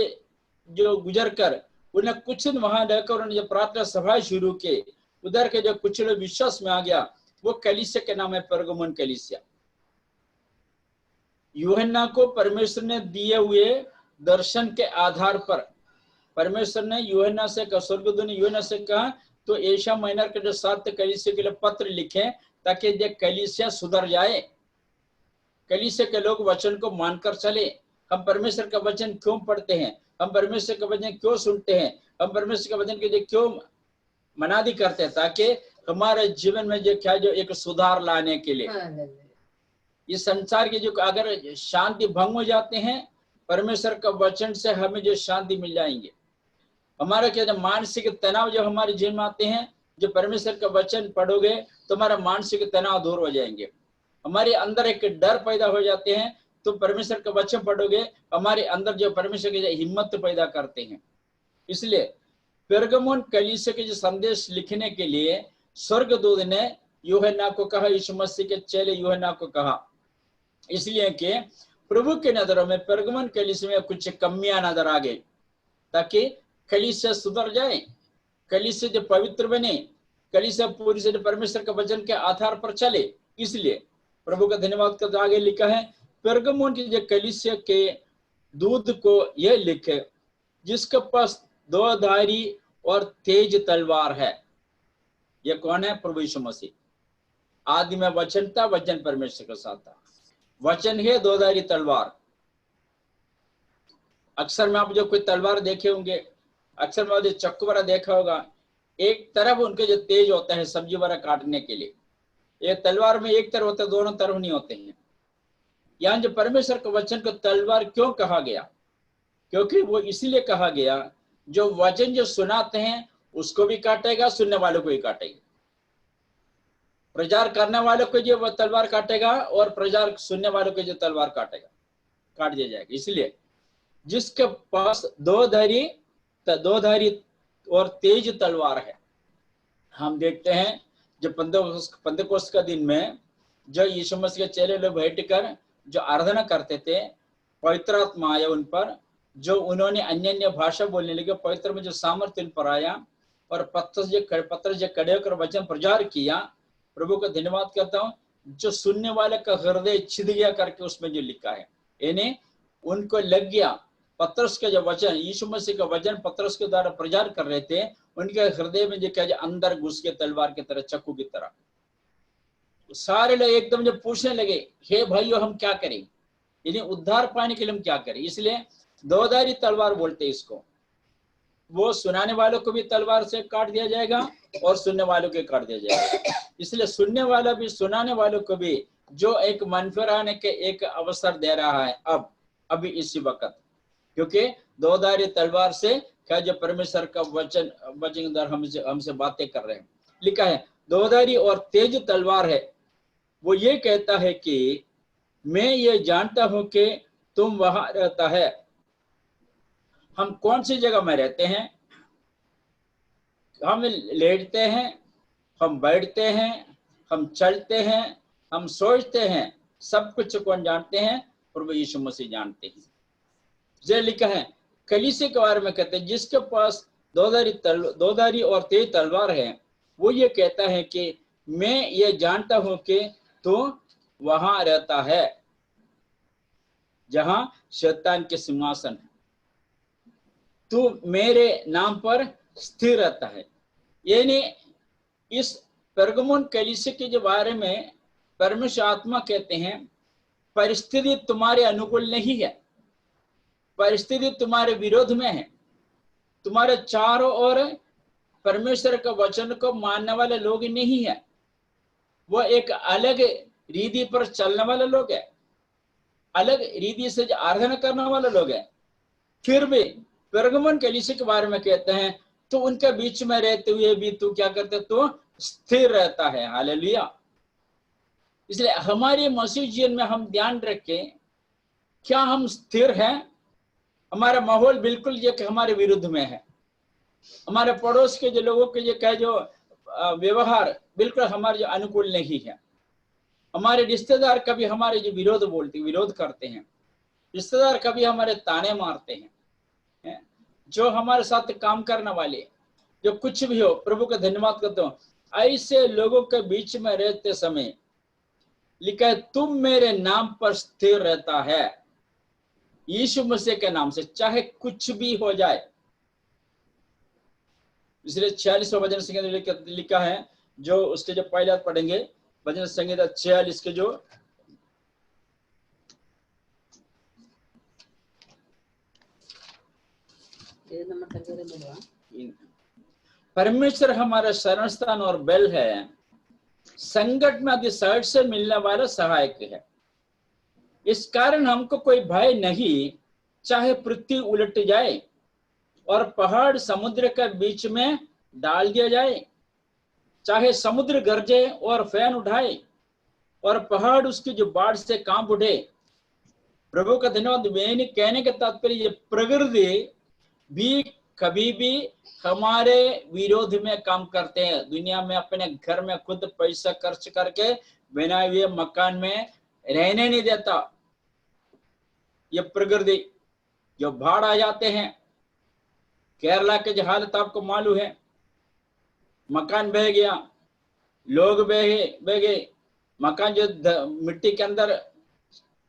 जो गुजर कर उन्हें कुछ दिन वहां रहकर उन्होंने जो प्रार्थना सभा शुरू की, उधर के जो कुछ लोग विश्वास में आ गया, वो कलीसिया के नाम है पेरगमोन कलीसिया। यूहन्ना को परमेश्वर ने दिए हुए दर्शन के आधार पर परमेश्वर ने यूहन्ना से कहा, स्वर्गदूत ने यूहन्ना से कहा तो एशिया माइनर के जो 7 कलीसिया के लिए पत्र लिखे ताकि ये कलीसिया सुधर जाए, कलीसिया के लोग वचन को मानकर चले। हम परमेश्वर का वचन क्यों पढ़ते हैं? हम परमेश्वर का वचन क्यों सुनते हैं? हम परमेश्वर का वचन के लिए क्यों मनादी करते हैं? ताकि हमारे जीवन में जो एक सुधार लाने के लिए। इस संसार के जो अगर शांति भंग हो जाते हैं, परमेश्वर का वचन से हमें जो शांति मिल जाएंगे। हमारा क्या मानसिक तनाव जो हमारे जीवन में आते हैं, जो परमेश्वर का वचन पढ़ोगे तो हमारा मानसिक तनाव दूर हो जाएंगे। हमारे अंदर एक डर पैदा हो जाते हैं तो परमेश्वर का वचन पढ़ोगे, हमारे अंदर जो परमेश्वर की हिम्मत पैदा करते हैं। इसलिए पेरगमोन कलीसिया के जो संदेश लिखने के लिए स्वर्गदूत ने यूहन्ना को कहा, यीशु मसीह के चेले यूहन्ना को कहा, इसलिए कि प्रभु के नजरों में पेरगमोन कलीसिया में कुछ कमियां नजर आ गई, ताकि कलीसिया सुधर जाए, कलीसिया जो पवित्र बने, कलीसिया पूरी से परमेश्वर के वचन के आधार पर चले। इसलिए प्रभु का धन्यवाद करते आगे लिखा है पेरगमोन की जो कलीसिया के दूत को यह लिखे, जिसके पास 2 धारी और तेज तलवार है। ये कौन है? प्रभु यीशु मसीह। आदि में वचन था, वचन परमेश्वर के साथ था, वचन है 2 धारी तलवार। अक्सर में आप जो कोई तलवार देखे होंगे, अक्सर में जो चक्कू वाला देखा होगा, एक तरफ उनके जो तेज होता है सब्जी वाला काटने के लिए, एक तलवार में एक तरफ होता है, दोनों तरफ नहीं होते हैं। यहाँ जो परमेश्वर के वचन को तलवार क्यों कहा गया? क्योंकि वो इसीलिए कहा गया, जो वचन जो सुनाते हैं उसको भी काटेगा, सुनने वालों को भी काटेगा। प्रचार करने वालों को जो वो तलवार काटेगा और प्रचार सुनने वालों को जो तलवार काटेगा, काट दिया जाएगा। इसलिए जिसके पास दो धारी और तेज तलवार है, हम देखते हैं जो पंतेकोस्त का दिन में जो यीशु मसीह के चेले लोग बैठकर जो आराधना करते थे, पवित्र आत्मा आया उन पर, जो उन्होंने अन्य अन्य भाषा बोलने लगे, पवित्र में जो सामर्थ्य उन पर आया, और पत्रस जो खड़े होकर वचन प्रचार किया। प्रभु का धन्यवाद करता हूँ, जो सुनने वाले का हृदय छिद गया करके उसमें जो लिखा है, यानी उनको लग गया पत्रस का जो वचन, यीशु मसीह का वचन पत्रस के द्वारा प्रचार कर रहे थे, उनके हृदय में जो क्या अंदर घुस के तलवार की तरह, चक्कू की तरह। सारे लोग एकदम जो पूछने लगे, हे भाइयों हम क्या करें, यानी उद्धार पाने के लिए हम क्या करें। इसलिए दोधारी तलवार बोलते हैं इसको। वो सुनाने वालों को भी तलवार से काट दिया जाएगा और सुनने वालों को काट दिया जाएगा। इसलिए सुनने वाला भी सुनाने वालों को भी जो एक मन फिराने के एक अवसर दे रहा है अभी इसी वक्त, क्योंकि दोधारी तलवार से क्या जो परमेश्वर का वचन द्वारा हमसे बातें कर रहे हैं। लिखा है दोधारी और तेज तलवार है। वो ये कहता है कि मैं ये जानता हूं कि तुम वहां रहता है। हम कौन सी जगह में रहते हैं? हम लेटते हैं, हम बैठते हैं, हम चलते हैं, हम सोचते हैं, सब कुछ कौन जानते हैं? प्रभु यीशु मसीह जानते हैं। जो लिखा है कलीसिया के बारे में कहते हैं, जिसके पास दोधारी और तेज तलवार है, वो ये कहता है कि मैं ये जानता हूं कि तू वहां रहता है जहां शैतान के सिंहासन है। तू मेरे नाम पर स्थिर रहता है। यानी इस परगमुन कलीसिया के जो बारे में परमेश्वर आत्मा कहते हैं, परिस्थिति तुम्हारे अनुकूल नहीं है, परिस्थिति तुम्हारे विरोध में है। तुम्हारे चारों ओर परमेश्वर का वचन को मानने वाले लोग नहीं है, वो एक अलग रीति पर चलने वाले लोग है, अलग रीति से आराधना करने वाले लोग हैं। फिर भी परगमुन कलीसिया के बारे में कहते हैं, तो उनके बीच में रहते हुए भी तू क्या करते? तो स्थिर रहता है। हालेलुया। इसलिए हमारे मसीह जीवन में हम ध्यान रखें, क्या हम स्थिर हैं? हमारा माहौल बिल्कुल ये कि हमारे विरुद्ध में है। हमारे पड़ोस के जो लोगों के जो व्यवहार बिल्कुल हमारे जो अनुकूल नहीं है। हमारे रिश्तेदार कभी हमारे जो विरोध करते हैं, रिश्तेदार कभी हमारे ताने मारते हैं, जो हमारे साथ काम करने वाले जो कुछ भी हो, प्रभु का धन्यवाद करता हूँ। ऐसे लोगों के बीच में रहते समय लिखा है तुम मेरे नाम पर स्थिर रहता है। यीशु मसीह के नाम से चाहे कुछ भी हो जाए। इसलिए 46वां भजन संगीत लिखा है, जो उसके जो पहले पढ़ेंगे, भजन संगीत 46 के जो परमेश्वर हमारा शरण स्थान और बल है, संकट में अतिशय से मिलने वाला सहायक है। इस कारण हमको कोई भय नहीं, चाहे पृथ्वी उलट जाए और पहाड़ समुद्र के बीच में डाल दिया जाए, चाहे समुद्र गरजे और फैन उठाए और पहाड़ उसकी जो बाढ़ से कांप उठे। प्रभु का धन्यवाद। मैंने कहने का तात्पर्य, प्रकृति भी कभी भी हमारे विरोध में काम करते हैं। दुनिया में अपने घर में खुद पैसा खर्च करके बनाए हुए मकान में रहने नहीं देता। ये प्रकृति जो बाढ़ आ जाते हैं, केरला के जो हालत आपको मालूम है, मकान बह गया, लोग बह गए, मकान जो मिट्टी के अंदर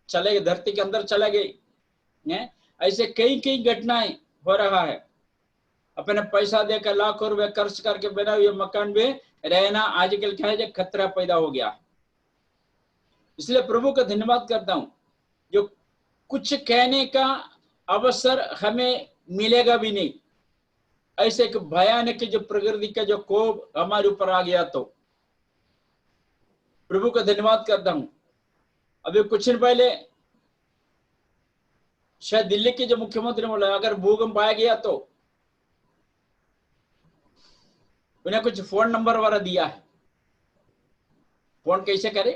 चले गए, धरती के अंदर चले गए। ऐसे कई कई घटनाएं हो रहा है। अपने पैसा देकर लाखों रुपए खर्च करके बना हुए मकान में रहना आजकल क्या है, खतरा पैदा हो गया। इसलिए प्रभु का धन्यवाद करता हूं, जो कुछ कहने का अवसर हमें मिलेगा भी नहीं। ऐसे एक भयानक जो प्रकृति का जो कोप हमारे ऊपर आ गया, तो प्रभु का धन्यवाद करता हूं। अभी कुछ दिन पहले शायद दिल्ली के जो मुख्यमंत्री बोला अगर भूकंप आ गया तो उन्हें कुछ फोन नंबर वाला दिया है, फोन कैसे करे?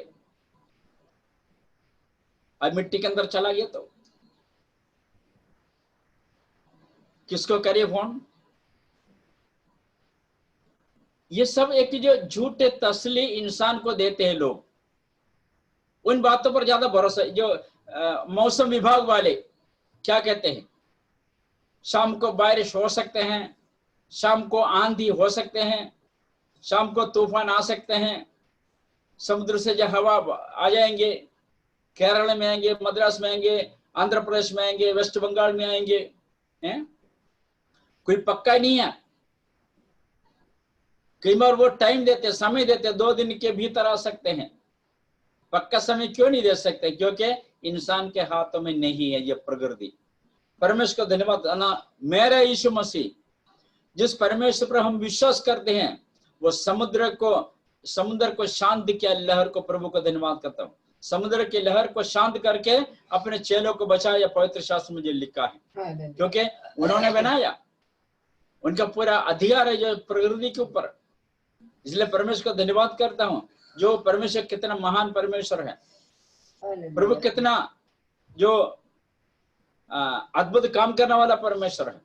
अब मिट्टी के अंदर चला गया तो किसको करे फोन? ये सब एक जो झूठे तसली इंसान को देते हैं लोग, उन बातों पर ज्यादा भरोसा। जो मौसम विभाग वाले क्या कहते हैं, शाम को बारिश हो सकते हैं, शाम को आंधी हो सकते हैं, शाम को तूफान आ सकते हैं, समुद्र से जो हवा आ जाएंगे, केरल में आएंगे, मद्रास में आएंगे, आंध्र प्रदेश में आएंगे, वेस्ट बंगाल में आएंगे, हैं? कोई पक्का नहीं है। कई बार वो टाइम देते, समय देते, 2 दिन के भीतर आ सकते हैं। पक्का समय क्यों नहीं दे सकते? क्योंकि इंसान के हाथों में नहीं है ये प्रकृति। परमेश्वर को धन्यवाद ना, मेरा यीशु मसीह जिस परमेश्वर पर हम विश्वास करते हैं वो समुद्र को शांत किया, लहर को। प्रभु को धन्यवाद करता हूँ, समुद्र की लहर को शांत करके अपने चेलों को बचाया, पवित्र शास्त्र मुझे लिखा है, क्योंकि उन्होंने बनाया, उनका पूरा अधिकार है जो प्रकृति के ऊपर। इसलिए परमेश्वर को धन्यवाद करता हूँ, जो परमेश्वर कितना महान परमेश्वर है, प्रभु कितना जो अद्भुत काम करने वाला परमेश्वर है।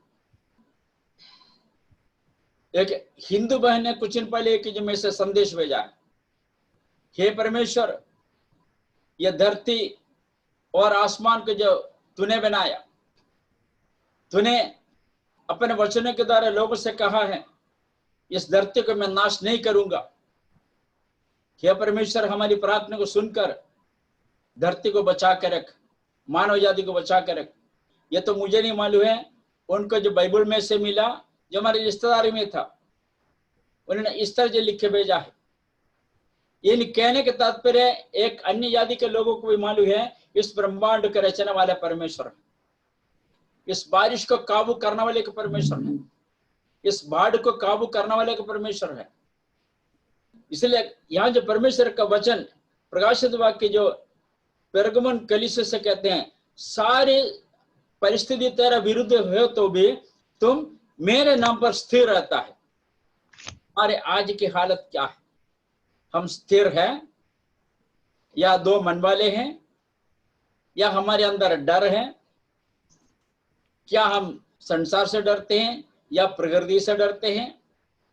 एक हिंदू बहन ने कुछ दिन पहले एक जो मेरे से संदेश भेजा है, हे परमेश्वर, यह धरती और आसमान को जो तूने बनाया, तूने अपने वचनों के द्वारा लोगों से कहा है इस धरती को मैं नाश नहीं करूंगा। हे परमेश्वर, हमारी प्रार्थना को सुनकर धरती को बचा कर रख, मानव जाति को बचा कर रख। ये तो मुझे नहीं मालूम है, उनको जो बाइबल में से मिला, जो हमारे रिश्तेदारी में था, उन्होंने इस तरह से लिख के भेजा है। ये कहने के तात्पर्य एक अन्य जाति के लोगों को भी मालूम है इस ब्रह्मांड के रचने वाले परमेश्वर है, इस बारिश को काबू करने वाले का परमेश्वर है, इस बाढ़ को काबू करने वाले का परमेश्वर है। इसलिए यहाँ जो परमेश्वर का वचन प्रकाशित वाक्य जो पेरगमन कलीसिया से कहते हैं, सारी परिस्थिति तेरा विरुद्ध हो तो भी तुम मेरे नाम पर स्थिर रहता है। हमारे आज की हालत क्या है? हम स्थिर हैं या दो मन वाले हैं, या हमारे अंदर डर है? क्या हम संसार से डरते हैं, या प्रकृति से डरते हैं,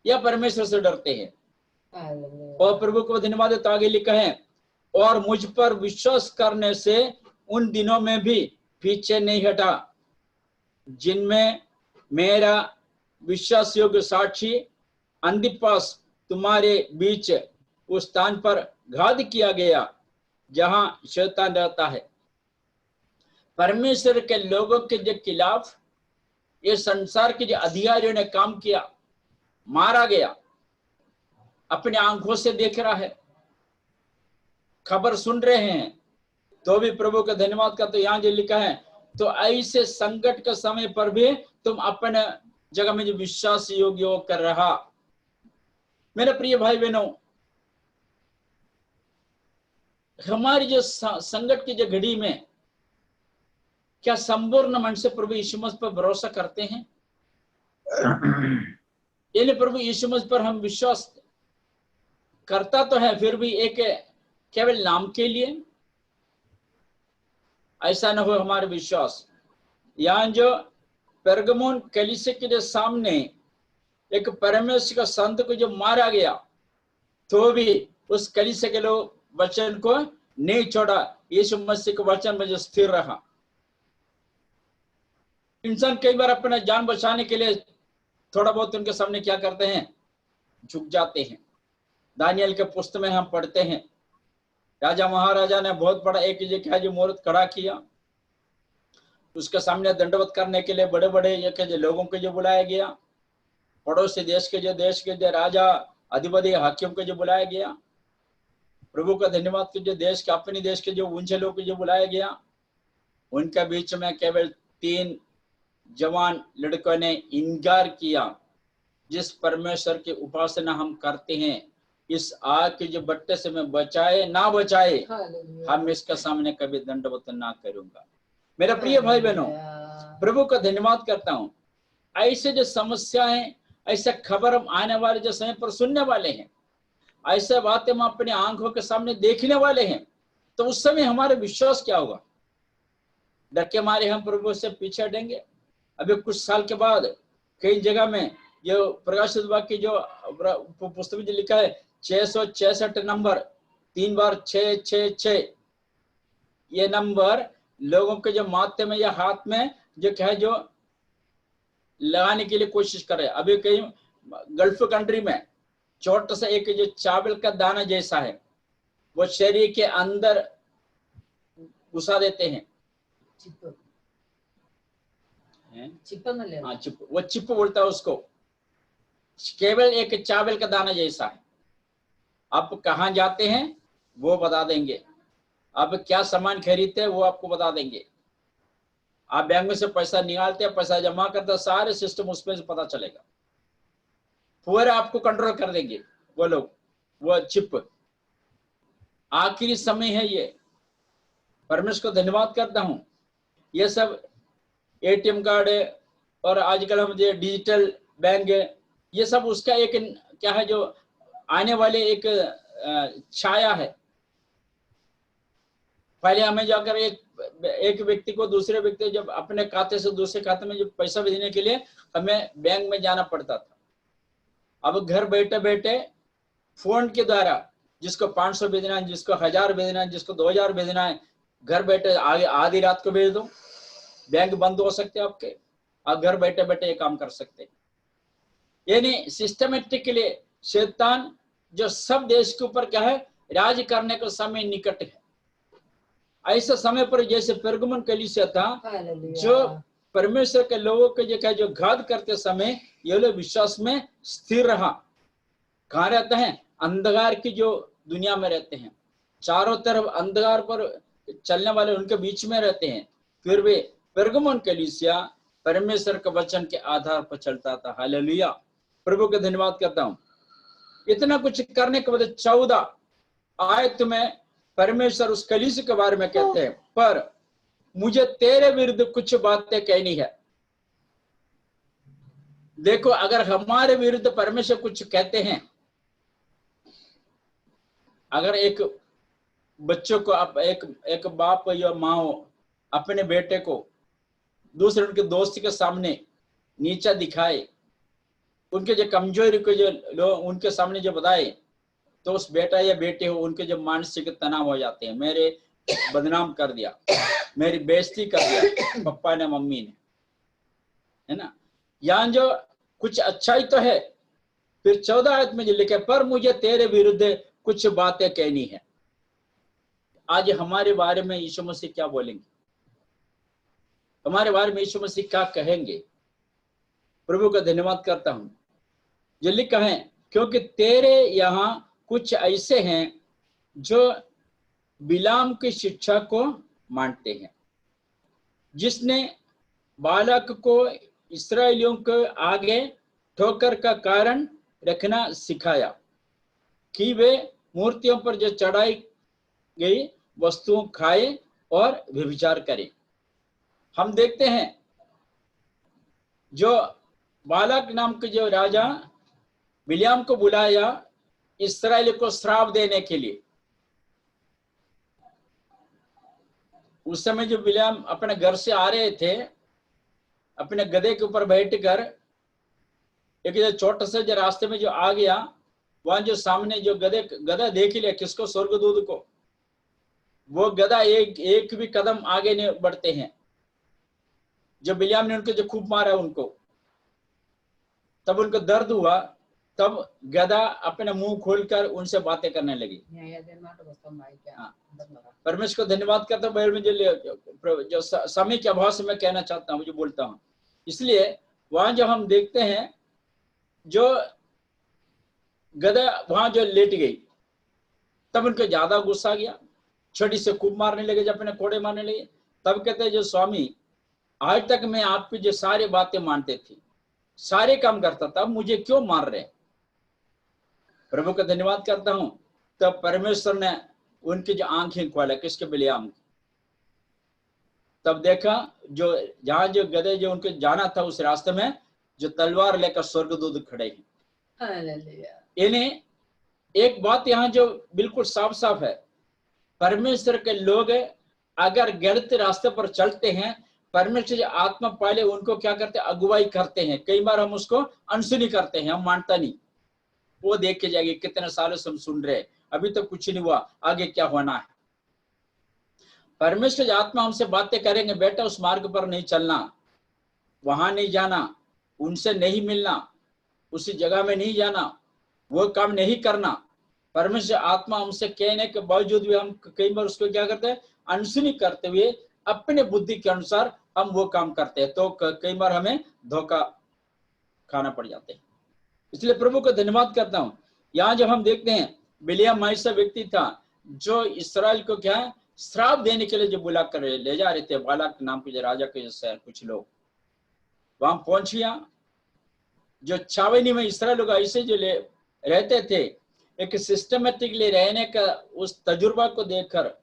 या परमेश्वर से डरते हैं? और प्रभु को धन्यवाद देता आगे लिखा है, और मुझ पर विश्वास करने से उन दिनों में भी पीछे नहीं हटा जिनमें मेरा विश्वास योग्य साक्षी अंतिपास तुम्हारे बीच उस स्थान पर घात किया गया जहां शैतान रहता है। परमेश्वर के लोगों के जो खिलाफ ये संसार के जो अधिकारियों ने काम किया, मारा गया, अपने आंखों से देख रहा है, खबर सुन रहे हैं, तो भी प्रभु का धन्यवाद करते। यहाँ जो लिखा है, तो ऐसे संकट के समय पर भी तुम अपने जगह में जो विश्वास योग्य होकर रहा। मेरे प्रिय भाई बहनों, हमारी जो संकट की जो घड़ी में क्या संपूर्ण मन से प्रभु यीशु मसीह पर भरोसा करते हैं? यानी प्रभु यीशु मसीह पर हम विश्वास करता तो है, फिर भी एक केवल नाम के लिए ऐसा न हो हमारे विश्वास। यहाँ जो पेरगमोन कलीसिया के जो सामने एक परमेश्वर का संत को जो मारा गया, तो भी उस कलीसिया के लोग वचन को नहीं छोड़ा, यीशु मसीह के वचन में जो स्थिर रहा। इंसान कई बार अपना जान बचाने के लिए थोड़ा बहुत उनके सामने क्या करते हैं, झुक जाते हैं। दानियल के पुस्तक में हम पढ़ते हैं, राजा महाराजा ने बहुत बड़ा एक जो मूर्त खड़ा किया, उसके सामने दंडवत करने के लिए बड़े बड़े लोगों को जो बुलाया गया, पड़ोसी देश के जो राजा अधिपति हाकिम को जो बुलाया गया, प्रभु का धन्यवाद के जो देश के अपने देश के जो ऊंचे लोग को जो बुलाया गया, उनके बीच में केवल 3 जवान लड़कों ने इनकार किया। जिस परमेश्वर की उपासना हम करते हैं, इस आग के जो बट्टे से मैं बचाए ना बचाए, हम इसके सामने कभी दंडवत ना करूंगा। मेरा प्रिय भाई बहनों, प्रभु का धन्यवाद करता हूं। ऐसे जो समस्याएं, ऐसे खबर हम आने वाले जो समय पर सुनने वाले हैं, ऐसे बातें हम अपने आंखों के सामने देखने वाले हैं, तो उस समय हमारा विश्वास क्या होगा? डर के मारे हम प्रभु से पीछे हटेंगे। अभी कुछ साल के बाद कई जगह में जो प्रकाशित वाक्य जो पुस्तक में लिखा है 666 नंबर 3 बार 666, ये नंबर लोगों के जो माथे में या हाथ में जो क्या है जो लगाने के लिए कोशिश कर रहे हैं। अभी कई गल्फ कंट्री में छोटा सा एक जो चावल का दाना जैसा है, वो शरीर के अंदर घुसा देते हैं। हाँ, चिप, वो चिप बोलता है उसको। केवल एक चावल का दाना जैसा है। आप कहाँ जाते हैं वो बता देंगे, आप क्या सामान खरीदते हैं वो आपको बता देंगे, आप बैंक में से पैसा निकालते हैं, पैसा जमा करते हैं, सारे सिस्टम उसमें से पता चलेगा। पूरा आपको कंट्रोल कर देंगे वो लोग, वो चिप। आखिरी समय है ये। परमेश्वर को धन्यवाद करता हूं। ये सब एटीएम कार्ड और आजकल हम जो डिजिटल बैंक, ये सब उसका एक क्या है जो आने वाले एक छाया है। पहले हमें जाकर एक व्यक्ति को दूसरे व्यक्ति जब अपने खाते से दूसरे खाते में जो पैसा भेजने के लिए हमें बैंक में जाना पड़ता था। अब घर बैठे बैठे फोन के द्वारा जिसको 500 भेजना है, जिसको 1000 भेजना है, जिसको 2000 भेजना है, घर बैठे आगे आधी रात को भेज दो। बैंक बंद हो सकते हैं आपके, आप घर बैठे बैठे ये काम कर सकते हैं। यानी सिस्टमेटिकली शैतान जो सब देश के ऊपर क्या है राज करने का समय निकट है। ऐसे समय पर जैसे पेरगमुन कलीसिया था, जो परमेश्वर के लोगों के जो क्या जो घात करते समय ये लोग विश्वास में स्थिर रहा। कहाँ रहते हैं? अंधकार की जो दुनिया में रहते हैं, चारों तरफ अंधकार पर चलने वाले उनके बीच में रहते हैं, फिर वे पेरगमुन कलीसिया परमेश्वर के वचन के आधार पर चलता था। हालेलुया, प्रभु का धन्यवाद करता हूं। इतना कुछ करने के बाद 14 आयत में परमेश्वर उस कलीसिया के बारे में कहते हैं, पर मुझे तेरे विरुद्ध कुछ बातें कहनी है। देखो, अगर हमारे विरुद्ध परमेश्वर कुछ कहते हैं, अगर एक बच्चों को एक बाप या माँ अपने बेटे को दूसरे उनके दोस्त के सामने नीचा दिखाए, उनके जो कमजोरी को जो लोग उनके सामने जो बताए, तो उस बेटा या बेटे हो उनके जो मानसिक तनाव हो जाते हैं। मेरे बदनाम कर दिया, मेरी बेइज्जती कर दिया पापा ने मम्मी ने, है ना। यहाँ जो कुछ अच्छाई तो है। फिर 14 आयत में जो लिखे, पर मुझे तेरे विरुद्ध कुछ बातें कहनी है। आज हमारे बारे में यीशु मसीह क्या बोलेंगे? हमारे बारे में यीशु मसीह क्या कहेंगे? प्रभु का धन्यवाद करता हूं। जो लिखा है, क्योंकि तेरे यहाँ कुछ ऐसे हैं जो बिलाम की शिक्षा को मानते हैं, जिसने बालक को इस्राएलियों के आगे ठोकर का कारण रखना सिखाया कि वे मूर्तियों पर जो चढ़ाई गई वस्तुओं खाए और व्यभिचार करें। हम देखते हैं जो बालक नाम के जो राजा बिलाम को बुलाया इस्राएल को श्राप देने के लिए। उस समय जो बिलाम अपने घर से आ रहे थे, अपने गधे के ऊपर बैठकर, एक जो छोटा सा जो रास्ते में जो आ गया, वहां जो सामने जो गधा देख लिया किसको? स्वर्गदूत को। वो गधा एक भी कदम आगे नहीं बढ़ते हैं। जब बिलाम ने उनको जो खूब मारा उनको, तब उनको दर्द हुआ, तब गधा अपने मुंह खोलकर उनसे बातें करने लगी। परमेश्वर को धन्यवाद करता हूँ। मुझे जो समय के अभाव से मैं कहना चाहता हूँ, जो बोलता हूँ, इसलिए वहां जो हम देखते हैं जो गधा वहां जो लेट गई, तब उनको ज्यादा गुस्सा गया, छड़ी से खूब मारने लगे, जब अपने कोड़े मारने लगे। तब कहते हैं, जो स्वामी, आज तक मैं आपकी जो सारी बातें मानते थे, सारे काम करता था, मुझे क्यों मार रहे? प्रभु का धन्यवाद करता हूं। तब परमेश्वर ने उनकी जो आंखें खोला, किसके? बिलाम की। तब देखा जो जहां जो गधे जो उनको जाना था उस रास्ते में जो तलवार लेकर स्वर्गदूत खड़े हैं। हालेलुया। इन्हें एक बात यहाँ जो बिल्कुल साफ साफ है, परमेश्वर के लोग अगर गलत रास्ते पर चलते हैं, परमेश्वर जो आत्मा पहले उनको क्या करते हैं, अगुवाई करते हैं। कई बार हम उसको अनसुनी करते हैं, हम मानता नहीं, वो देख के जाएगी कितने सालों से हम सुन रहे, अभी तो कुछ नहीं हुआ, आगे क्या होना है। परमेश्वर आत्मा हमसे बातें करेंगे, बेटा उस मार्ग पर नहीं चलना, वहां नहीं जाना, उनसे नहीं मिलना, उसी जगह में नहीं जाना, वो काम नहीं करना। परमेश्वर आत्मा हमसे कहने के बावजूद भी हम कई बार उसको क्या करते हैं, अनसुनी करते हुए अपने बुद्धि के अनुसार हम वो काम करते हैं, तो कई बार हमें धोखा खाना पड़ जाते हैं। इसलिए प्रभु को धन्यवाद करता हूं। यहाँ जब हम देखते हैं बिलियाम ऐसा व्यक्ति था जो इस्राएल को क्या है, श्राप देने के लिए जो बुला कर ले जा रहे थे, बालाक नाम के राजा के शहर, कुछ लोग वहां पहुंच गया। जो छावनी में इस्राएल लोग ऐसे जो रहते थे, एक सिस्टमेटिकली रहने का उस तजुर्बा को देखकर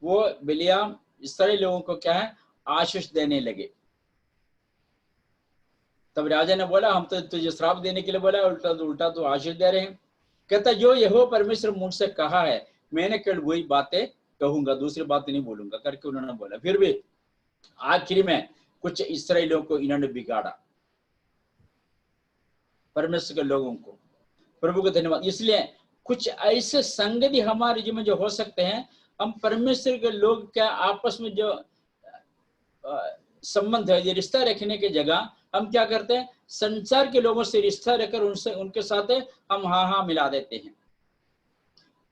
वो बिलियाम इस्राएल लोगों को क्या है, आशीष देने लगे। तब राजा ने बोला, हम तो तुझे श्राप देने के लिए बोला, उल्टा तो आशीष दे रहे हैं। कहता, जो यहोवा परमेश्वर मुझसे कहा है मैंने केवल वही बातें कहूंगा, दूसरी बात नहीं बोलूंगा करके उन्होंने बोला। फिर भी आखिरी में कुछ इस्राएलियों को इन्होंने बिगाड़ा, परमेश्वर के लोगों को। प्रभु को धन्यवाद। इसलिए कुछ ऐसे संगति हमारे जीवन में जो हो सकते हैं, हम परमेश्वर के लोग क्या आपस में जो संबंध है, ये रिश्ता रखने की जगह हम क्या करते हैं, संसार के लोगों से रिश्ता रखकर उनसे उनके साथ हम हाँ मिला देते हैं।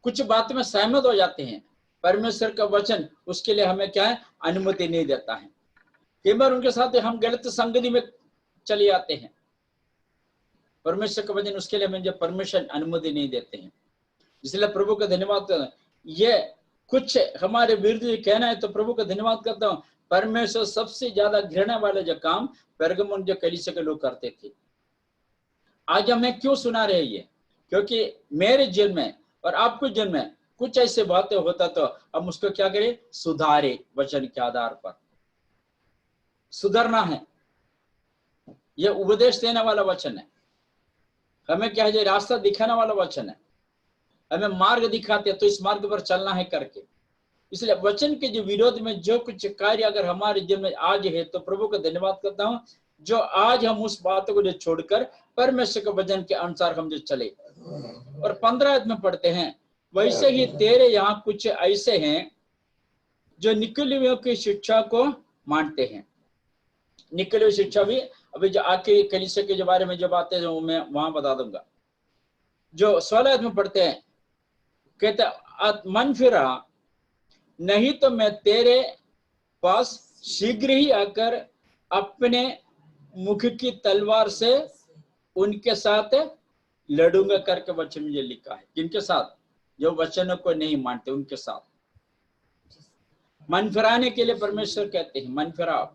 कुछ बात में सहमत हो जाते हैं, परमेश्वर का वचन उसके लिए हमें क्या है, अनुमति नहीं देता है। कई बार उनके साथ हम गलत संगति में चले जाते हैं, परमेश्वर का वचन उसके लिए हमें जो परमिशन अनुमति नहीं देते हैं। इसलिए प्रभु का धन्यवाद करता हूं। ये कुछ हमारे विरुद्ध कहना है तो प्रभु का धन्यवाद करता हूँ। परमेश्वर सबसे ज्यादा घृणा वाला जो काम पेरगमुन जो कलीसिया के लोग करते थे, आज हमें क्यों सुना रहे ये, क्योंकि मेरे जीवन में और आपके जीवन में कुछ ऐसे बातें होता तो हम उसको क्या करें, सुधारे। वचन के आधार पर सुधरना है, ये उपदेश देने वाला वचन है। हमें क्या है, रास्ता दिखाने वाला वचन है, हमें मार्ग दिखाते हैं तो इस मार्ग पर चलना है करके। इसलिए वचन के जो विरोध में जो कुछ कार्य अगर हमारे जीवन में आज है तो प्रभु का धन्यवाद करता हूं, जो आज हम उस बातों को जो छोड़कर परमेश्वर के वचन के अनुसार हम जो चले। और 15 में पढ़ते हैं, वैसे ही तेरे यहाँ कुछ ऐसे हैं जो निकली हुई की शिक्षा को मानते हैं। निकली हुई शिक्षा भी अभी जो आके कलीसिया के बारे में जो बातें हैं वो मैं वहां बता दूंगा। जो 16 में पढ़ते हैं, कहते मन फिरा, नहीं तो मैं तेरे पास शीघ्र ही आकर अपने मुख की तलवार से उनके साथ लड़ूंगा करके वचन में लिखा है। किनके साथ? जो वचनों को नहीं मानते उनके साथ। मन फिराने के लिए परमेश्वर कहते हैं मन फिराओ।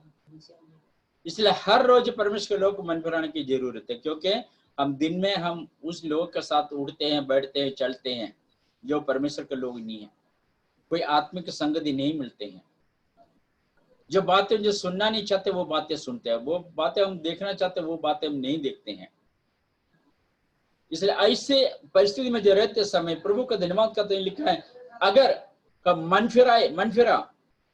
इसलिए हर रोज परमेश्वर के लोग को मन फिराने की जरूरत है, क्योंकि हम दिन में हम उस लोग के साथ उठते हैं, बैठते हैं, चलते हैं जो परमेश्वर के लोग नहीं है। कोई आत्मिक संगति नहीं मिलते हैं। जो बातें जो सुनना नहीं चाहते वो बातें सुनते हैं, वो बातें हम देखना चाहते हैं वो बातें हम नहीं देखते हैं। इसलिए ऐसे परिस्थिति में जो रहते समय प्रभु का धन्यवाद करते हैं, लिखा है अगर कब मन फिरा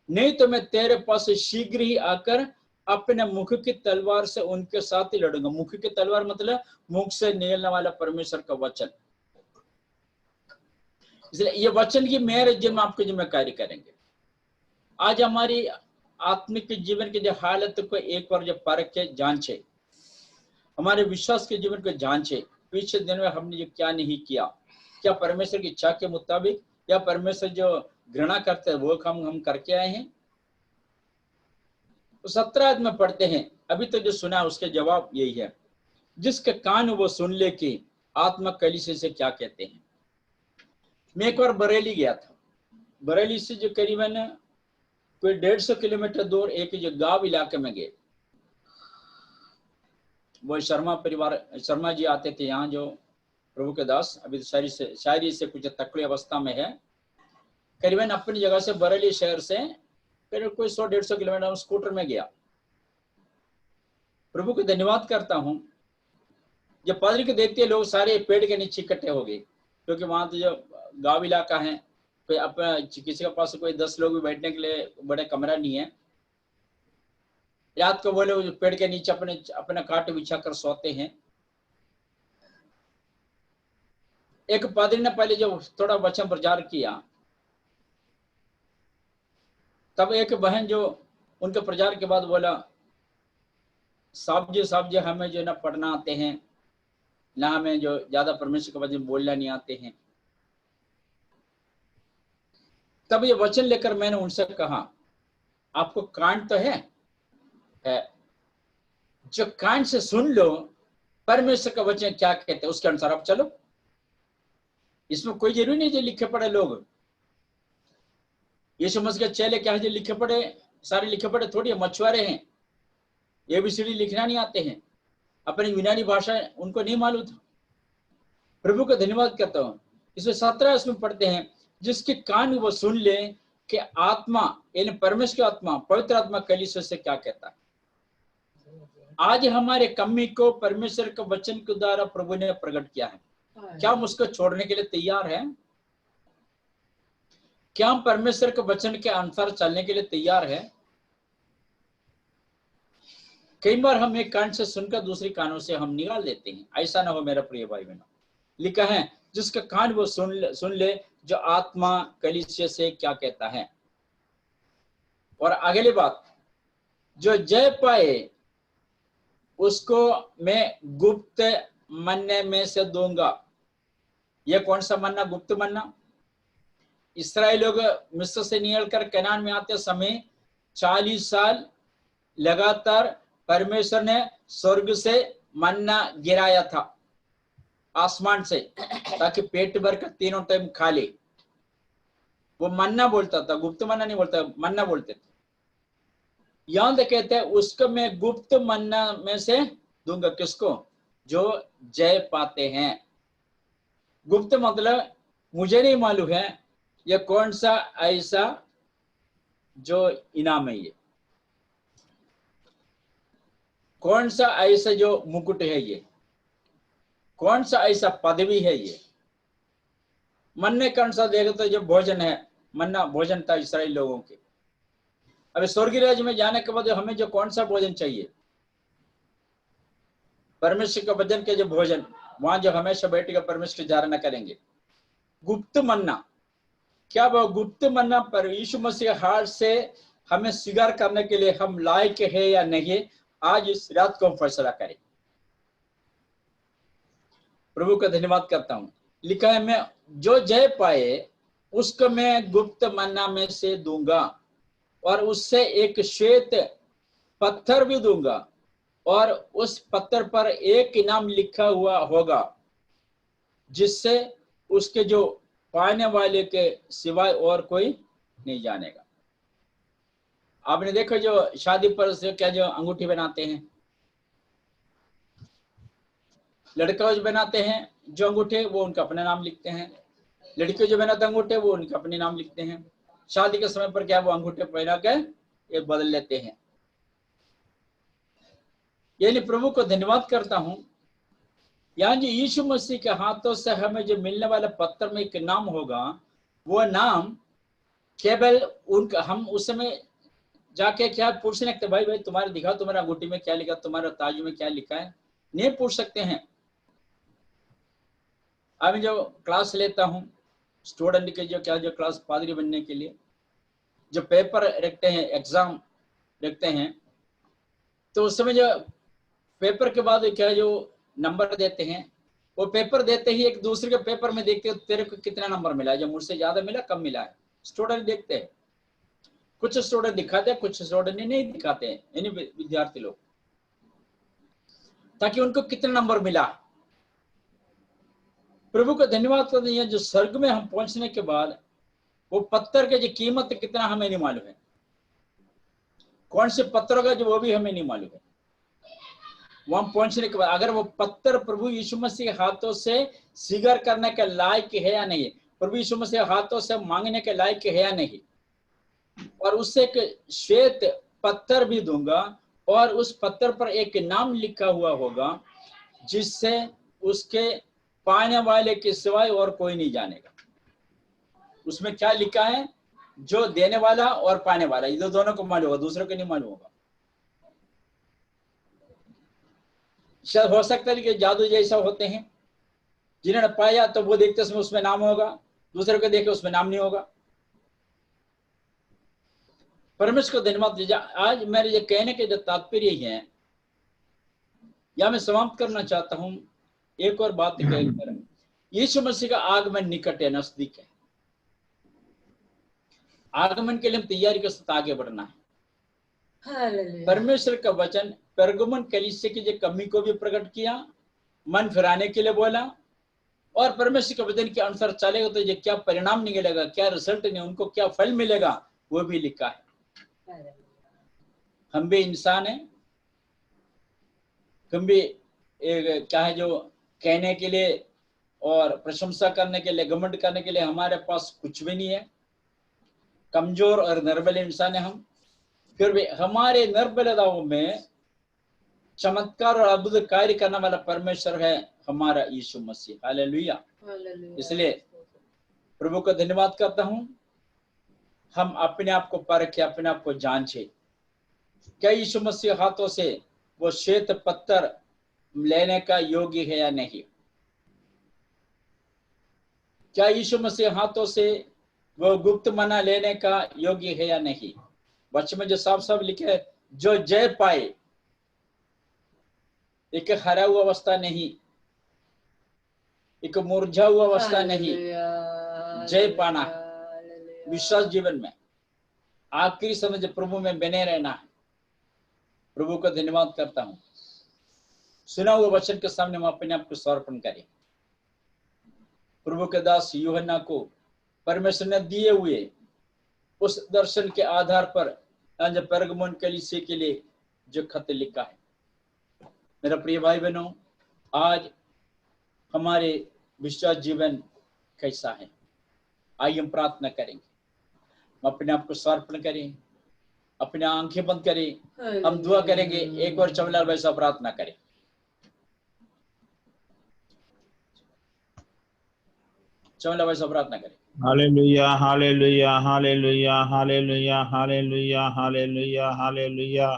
नहीं तो मैं तेरे पास शीघ्र ही आकर अपने मुख की तलवार से उनके साथ ही लड़ूंगा। मुख की तलवार मतलब मुख से निकलने वाला परमेश्वर का वचन। इसलिए ये वचन की मेरे जीवन में आपके जीवन में कार्य करेंगे। आज हमारी आत्मिक जीवन की जो हालत को एक बार जो परख के जांचे, हमारे विश्वास के जीवन को जांचे, पिछले दिन में हमने जो क्या नहीं किया, क्या परमेश्वर की इच्छा के मुताबिक या परमेश्वर जो घृणा करते हैं वो काम हम करके आए हैं। तो 17 में पढ़ते हैं, अभी तो जो सुना उसके जवाब यही है, जिसके कान वो सुन ले कि आत्मा कलीसिया से क्या कहते हैं। मैं एक बार बरेली गया था। बरेली से जो करीबन कोई 150 किलोमीटर दूर एक जो गांव इलाके में गए। वो शर्मा जी आते थे यहाँ, जो प्रभु के दास, अभी तो शायरी से कुछ तकड़ी अवस्था में है। करीबन अपनी जगह से बरेली शहर से करीब कोई 100-150 किलोमीटर स्कूटर में गया। प्रभु को धन्यवाद करता हूँ, जब पादरी को देखते लोग सारे पेड़ के नीचे इकट्ठे हो गए, क्योंकि वहां तो जो गांव इलाका है, कोई अपना किसी के पास कोई 10 लोग भी बैठने के लिए बड़े कमरा नहीं है। रात को वो लोग पेड़ के नीचे अपना काट बिछा कर सोते हैं। एक पादरी ने पहले जब थोड़ा वचन प्रचार किया, तब एक बहन जो उनके प्रचार के बाद बोला, साहब जी हमें जो ना पढ़ना आते हैं, ना हमें जो ज्यादा परमेश्वर के वचन बोलना नहीं आते हैं। तब ये वचन लेकर मैंने उनसे कहा, आपको कान तो है जो कान से सुन लो परमेश्वर का वचन क्या कहते हैं, उसके अनुसार आप चलो। इसमें कोई जरूरी नहीं जो लिखे पढ़े लोग, यीशु मसीह के चेले क्या है जो लिखे पढ़े, सारे लिखे पढ़े थोड़ी मछुआरे हैं, एबीसीडी लिखना नहीं आते हैं, अपनी यूनानी भाषा उनको नहीं मालूम था। प्रभु का धन्यवाद करता हूँ। इसमें 17 इसमें पढ़ते हैं, जिसके कान वो सुन ले कि आत्मा यानी परमेश्वर की आत्मा, पवित्र आत्मा कलीसिया से क्या कहता है। आज हमारे कमी को परमेश्वर के वचन के द्वारा प्रभु ने प्रकट किया है। क्या हम उसको छोड़ने के लिए तैयार हैं? क्या हम परमेश्वर के वचन के अनुसार चलने के लिए तैयार हैं? कई बार हम एक कान से सुनकर दूसरी कानों से हम निकाल देते हैं। ऐसा ना हो मेरा प्रिय भाई बहनों। लिखा है, जिसका कान वो सुन ले जो आत्मा कलीसिया से क्या कहता है। और अगली बात, जो जय पाए उसको मैं गुप्त मन्ने में से दूंगा। यह कौन सा मन्ना? गुप्त मन्ना। इस्राएल लोग मिस्र से निकलकर कनान में आते समय 40 साल लगातार परमेश्वर ने स्वर्ग से मन्ना गिराया था आसमान से, ताकि पेट भर कर तीनों टाइम खा ले। वो मन्ना बोलता था, गुप्त मन्ना नहीं बोलता, मन्ना बोलते थे। यहां तक कहते हैं, उसको मैं गुप्त मन्ना में से दूंगा। किसको? जो जय पाते हैं। गुप्त मतलब मुझे नहीं मालूम है ये कौन सा ऐसा जो इनाम है, ये कौन सा ऐसा जो मुकुट है, ये कौन सा ऐसा पदवी है। ये मन्ने कौन सा देखो तो जो भोजन है, मन्ना भोजन था इस्राएल लोगों के। अब स्वर्गीय राज्य में जाने के बाद हमें जो कौन सा भोजन चाहिए, परमेश्वर के वचन के जो भोजन, वहां जो हमेशा बैठकर परमेश्वर की आराधना करेंगे। गुप्त मन्ना, क्या वो गुप्त मन्ना पर यीशु मसीह हाथ से हमें स्वीकार करने के लिए हम लायक है या नहीं, आज इस रात को हम फैसला करें। प्रभु का धन्यवाद करता हूं। लिखा है, मैं जो जय पाए उसको मैं गुप्त मन्ना में से दूंगा, और उससे एक श्वेत पत्थर भी दूंगा, और उस पत्थर पर एक इनाम लिखा हुआ होगा, जिससे उसके जो पाने वाले के सिवाय और कोई नहीं जानेगा। आपने देखो जो शादी पर से क्या जो अंगूठी बनाते हैं, लड़का जो बनाते हैं जो अंगूठे, वो उनका अपना नाम लिखते हैं। लड़के जो बनाते अंगूठे, वो उनका अपने नाम लिखते हैं। शादी के समय पर क्या वो अंगूठे पहना के ये बदल लेते हैं। यानी प्रभु को धन्यवाद करता हूं, यहाँ जो यीशु मसीह के हाथों से हमें जो मिलने वाले पत्थर में एक नाम होगा, वो नाम केवल उनका, हम उस समय जाके क्या पूछ सकते, भाई भाई तुम्हारे दिखा, तुम्हारे अंगूठी में क्या लिखा, तुम्हारे ताजू में क्या लिखा है, नहीं पूछ सकते हैं। अभी जो क्लास लेता हूँ स्टूडेंट के, जो क्या जो क्लास पादरी बनने के लिए जो पेपर रखते हैं, एग्जाम रखते हैं, तो उस समय जो पेपर के बाद क्या जो नंबर देते हैं, वो पेपर देते ही एक दूसरे के पेपर में देखते हो तेरे को कितना नंबर मिला है, जो मुझसे ज्यादा मिला कम मिला है, स्टूडेंट देखते हैं। कुछ स्टूडेंट दिखाते हैं, कुछ स्टूडेंट नहीं दिखाते हैं, यानी विद्यार्थी लोग, ताकि उनको कितना नंबर मिला। प्रभु का धन्यवाद करते हैं, जो स्वर्ग में हम पहुंचने के बाद वो पत्थर के जो कीमत कितना हमें नहीं मालूम है, कौन से पत्थर का जो वो भी हमें नहीं मालूम है। वहां पहुंचने के बाद अगर वो पत्थर प्रभु यीशु मसीह हाथों से स्वीकार करने के लायक है या नहीं, प्रभु यीशु मसीह हाथों से मांगने के लायक है या नहीं, और उससे एक श्वेत पत्थर भी दूंगा और उस पत्थर पर एक नाम लिखा हुआ होगा जिससे उसके पाने वाले के सिवाय और कोई नहीं जानेगा। उसमें क्या लिखा है? जो देने वाला और पाने वाला, ये दोनों को मालूम होगा, दूसरों को नहीं मालूम होगा। शायद हो सकता है कि जादू जैसा होते हैं, जिन्होंने पाया तो वो देखते समय उसमें नाम होगा, दूसरे को देखे उसमें नाम नहीं होगा। परमेश्वर को धन्यवाद दीजिए। आज मेरे ये कहने के जो तात्पर्य है, या मैं समाप्त करना चाहता हूं एक और बात कहकर, यीशु मसीह का आगमन निकट है, नजदीक है। आगमन के लिए हम तैयारी के साथ आगे बढ़ना है। हालेलुया। परमेश्वर का वचन पेरगमुन कलीसिया की जो कमी को भी प्रकट किया, मन फिराने के लिए बोला, और परमेश्वर के वचन के अनुसार चलेगा तो ये क्या परिणाम निकलेगा, क्या रिजल्ट नहीं, उनको क्या फल मिलेगा, वो भी लिखा है। हम भी इंसान हैं, हम भी क्या है जो कहने के लिए और प्रशंसा करने के लिए, घमंड करने के लिए हमारे पास कुछ भी नहीं है। कमजोर और निर्बल इंसान है हम, फिर भी हमारे निर्बलताओं में चमत्कार और अद्भुत कार्य करने वाला परमेश्वर है हमारा यीशु मसीह। हालेलुया। इसलिए प्रभु को धन्यवाद करता हूं। हम अपने आप को परखें, अपने आप को जांचें, क्या यीशु मसीह हाथों से वो श्वेत पत्थर लेने का योग्य है या नहीं। क्या यीशु मसीह हाथों से वो गुप्त मना लेने का योग्य है या नहीं। वचन में जो साफ साफ लिखे है, जो जय पाए, एक हरा हुआ अवस्था नहीं, एक मुरझा हुआ अवस्था नहीं, जय पाना है विश्वास जीवन में, आखिरी समय प्रभु में बने रहना है। प्रभु का धन्यवाद करता हूं। सुना हुआ वचन के सामने हम अपने आप को समर्पण करें। प्रभु के दास यूहन्ना को परमेश्वर ने दिए हुए उस दर्शन के आधार पर पेरगमुन कलीसिया के लिए जो खत लिखा है। मेरा प्रिय भाई बहनों, आज हमारे विश्वास जीवन कैसा है, आइए हम प्रार्थना करेंगे। हम अपने आप को समर्पण करें, अपने आंखें बंद करें, हम दुआ करेंगे। एक और चमलाल भाई साहब प्रार्थना करें। चमलाल भाई साहब प्रार्थना करें। Hallelujah hallelujah hallelujah hallelujah hallelujah hallelujah hallelujah.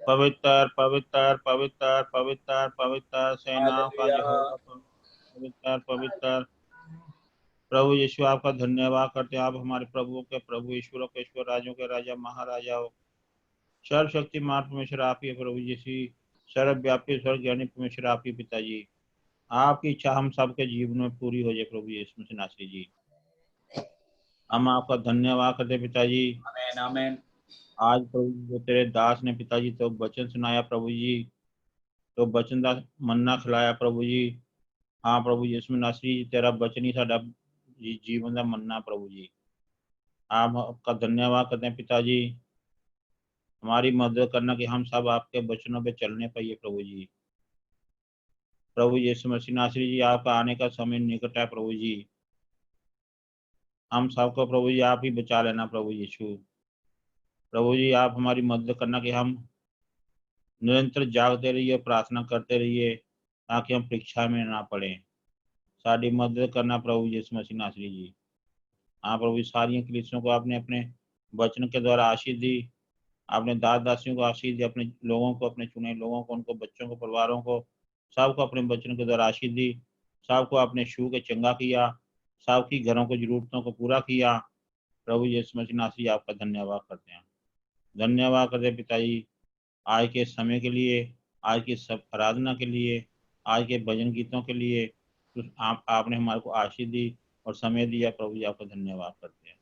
पवित्र पवित्र पवित्र पवित्र पवित्र सेनाओं का यहोवा, पवित्र पवित्र प्रभु यीशु, आपका धन्यवाद करते हैं। आप हमारे प्रभुओं के प्रभु, ईश्वरों के ईश्वर, राजों के राजा, महाराजा हो, सर्वशक्तिमान परमेश्वर आप ही प्रभु यीशु, सर्वव्यापी स्वर्गज्ञानी परमेश्वर आप ही पिताजी। आपकी इच्छा हम सबके जीवन में पूरी हो जाए प्रभु यीशु मसीह नासरी जी। हम आपका धन्यवाद करते पिताजी। आमीन आमीन। आज प्रभु जो तेरे दास ने पिताजी तो वचन सुनाया प्रभु जी, तो वचन का मन्ना खिलाया प्रभु जी। हाँ प्रभु यीशु नासरी जी, तेरा वचन ही साडा जीवन का मन्ना प्रभु जी। आप आपका धन्यवाद करते हैं पिताजी, हमारी मदद करना कि हम सब आपके वचनों पे चलने पाइए प्रभु जी। प्रभु यीशु मसीह नासरी जी, आपका आने का समय निकट है प्रभु जी। हम सबको प्रभु जी आप ही बचा लेना प्रभु यीशु। प्रभु जी आप हमारी मदद करना कि हम निरंतर जागते रहिए, प्रार्थना करते रहिए, ताकि हम परीक्षा में ना पड़े। साड़ी मदद करना प्रभु यीशु मसीह नासरी जी। हाँ प्रभु, सारी कलीसियों को आपने अपने वचन के द्वारा आशीष दी, आपने दास दासियों को आशीष दी, अपने लोगों को, अपने चुने लोगों को, उनको बच्चों को, परिवारों को, सबको अपने वचन के द्वारा आशीष दी। सबको आपने छू के चंगा किया, सबकी घरों को जरूरतों को पूरा किया। प्रभु यीशु मसीह नासरी आपका धन्यवाद करते हैं, धन्यवाद करते पिताजी आज के समय के लिए, आज की सब आराधना के लिए, आज के भजन गीतों के लिए। तो आपने हमारे को आशीष दी और समय दिया प्रभु जी, आपका धन्यवाद करते हैं,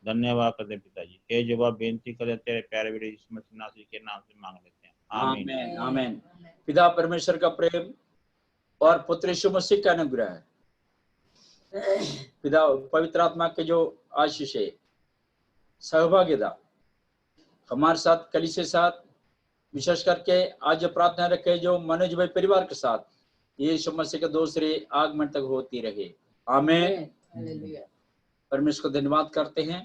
धन्यवाद करते हैं पिताजी। हे जवाब बेनती करते तेरे प्यारे बेटे यीशु मसीह नासरी के नाम से मांग लेते हैं, आमीन आमीन आमीन। पिता परमेश्वर का प्रेम और पुत्र यीशु मसीह का अनुग्रह है, पिता पवित्र आत्मा के जो आशीष है, सहभागिता हमारे साथ, कलीसिया के साथ, विशेष करके आज जो प्रार्थना रखे जो मनोज भाई परिवार के साथ, यीशु मसीह के दूसरे आगमन तक होती रहे, आमीन। परमेश्वर को धन्यवाद करते हैं।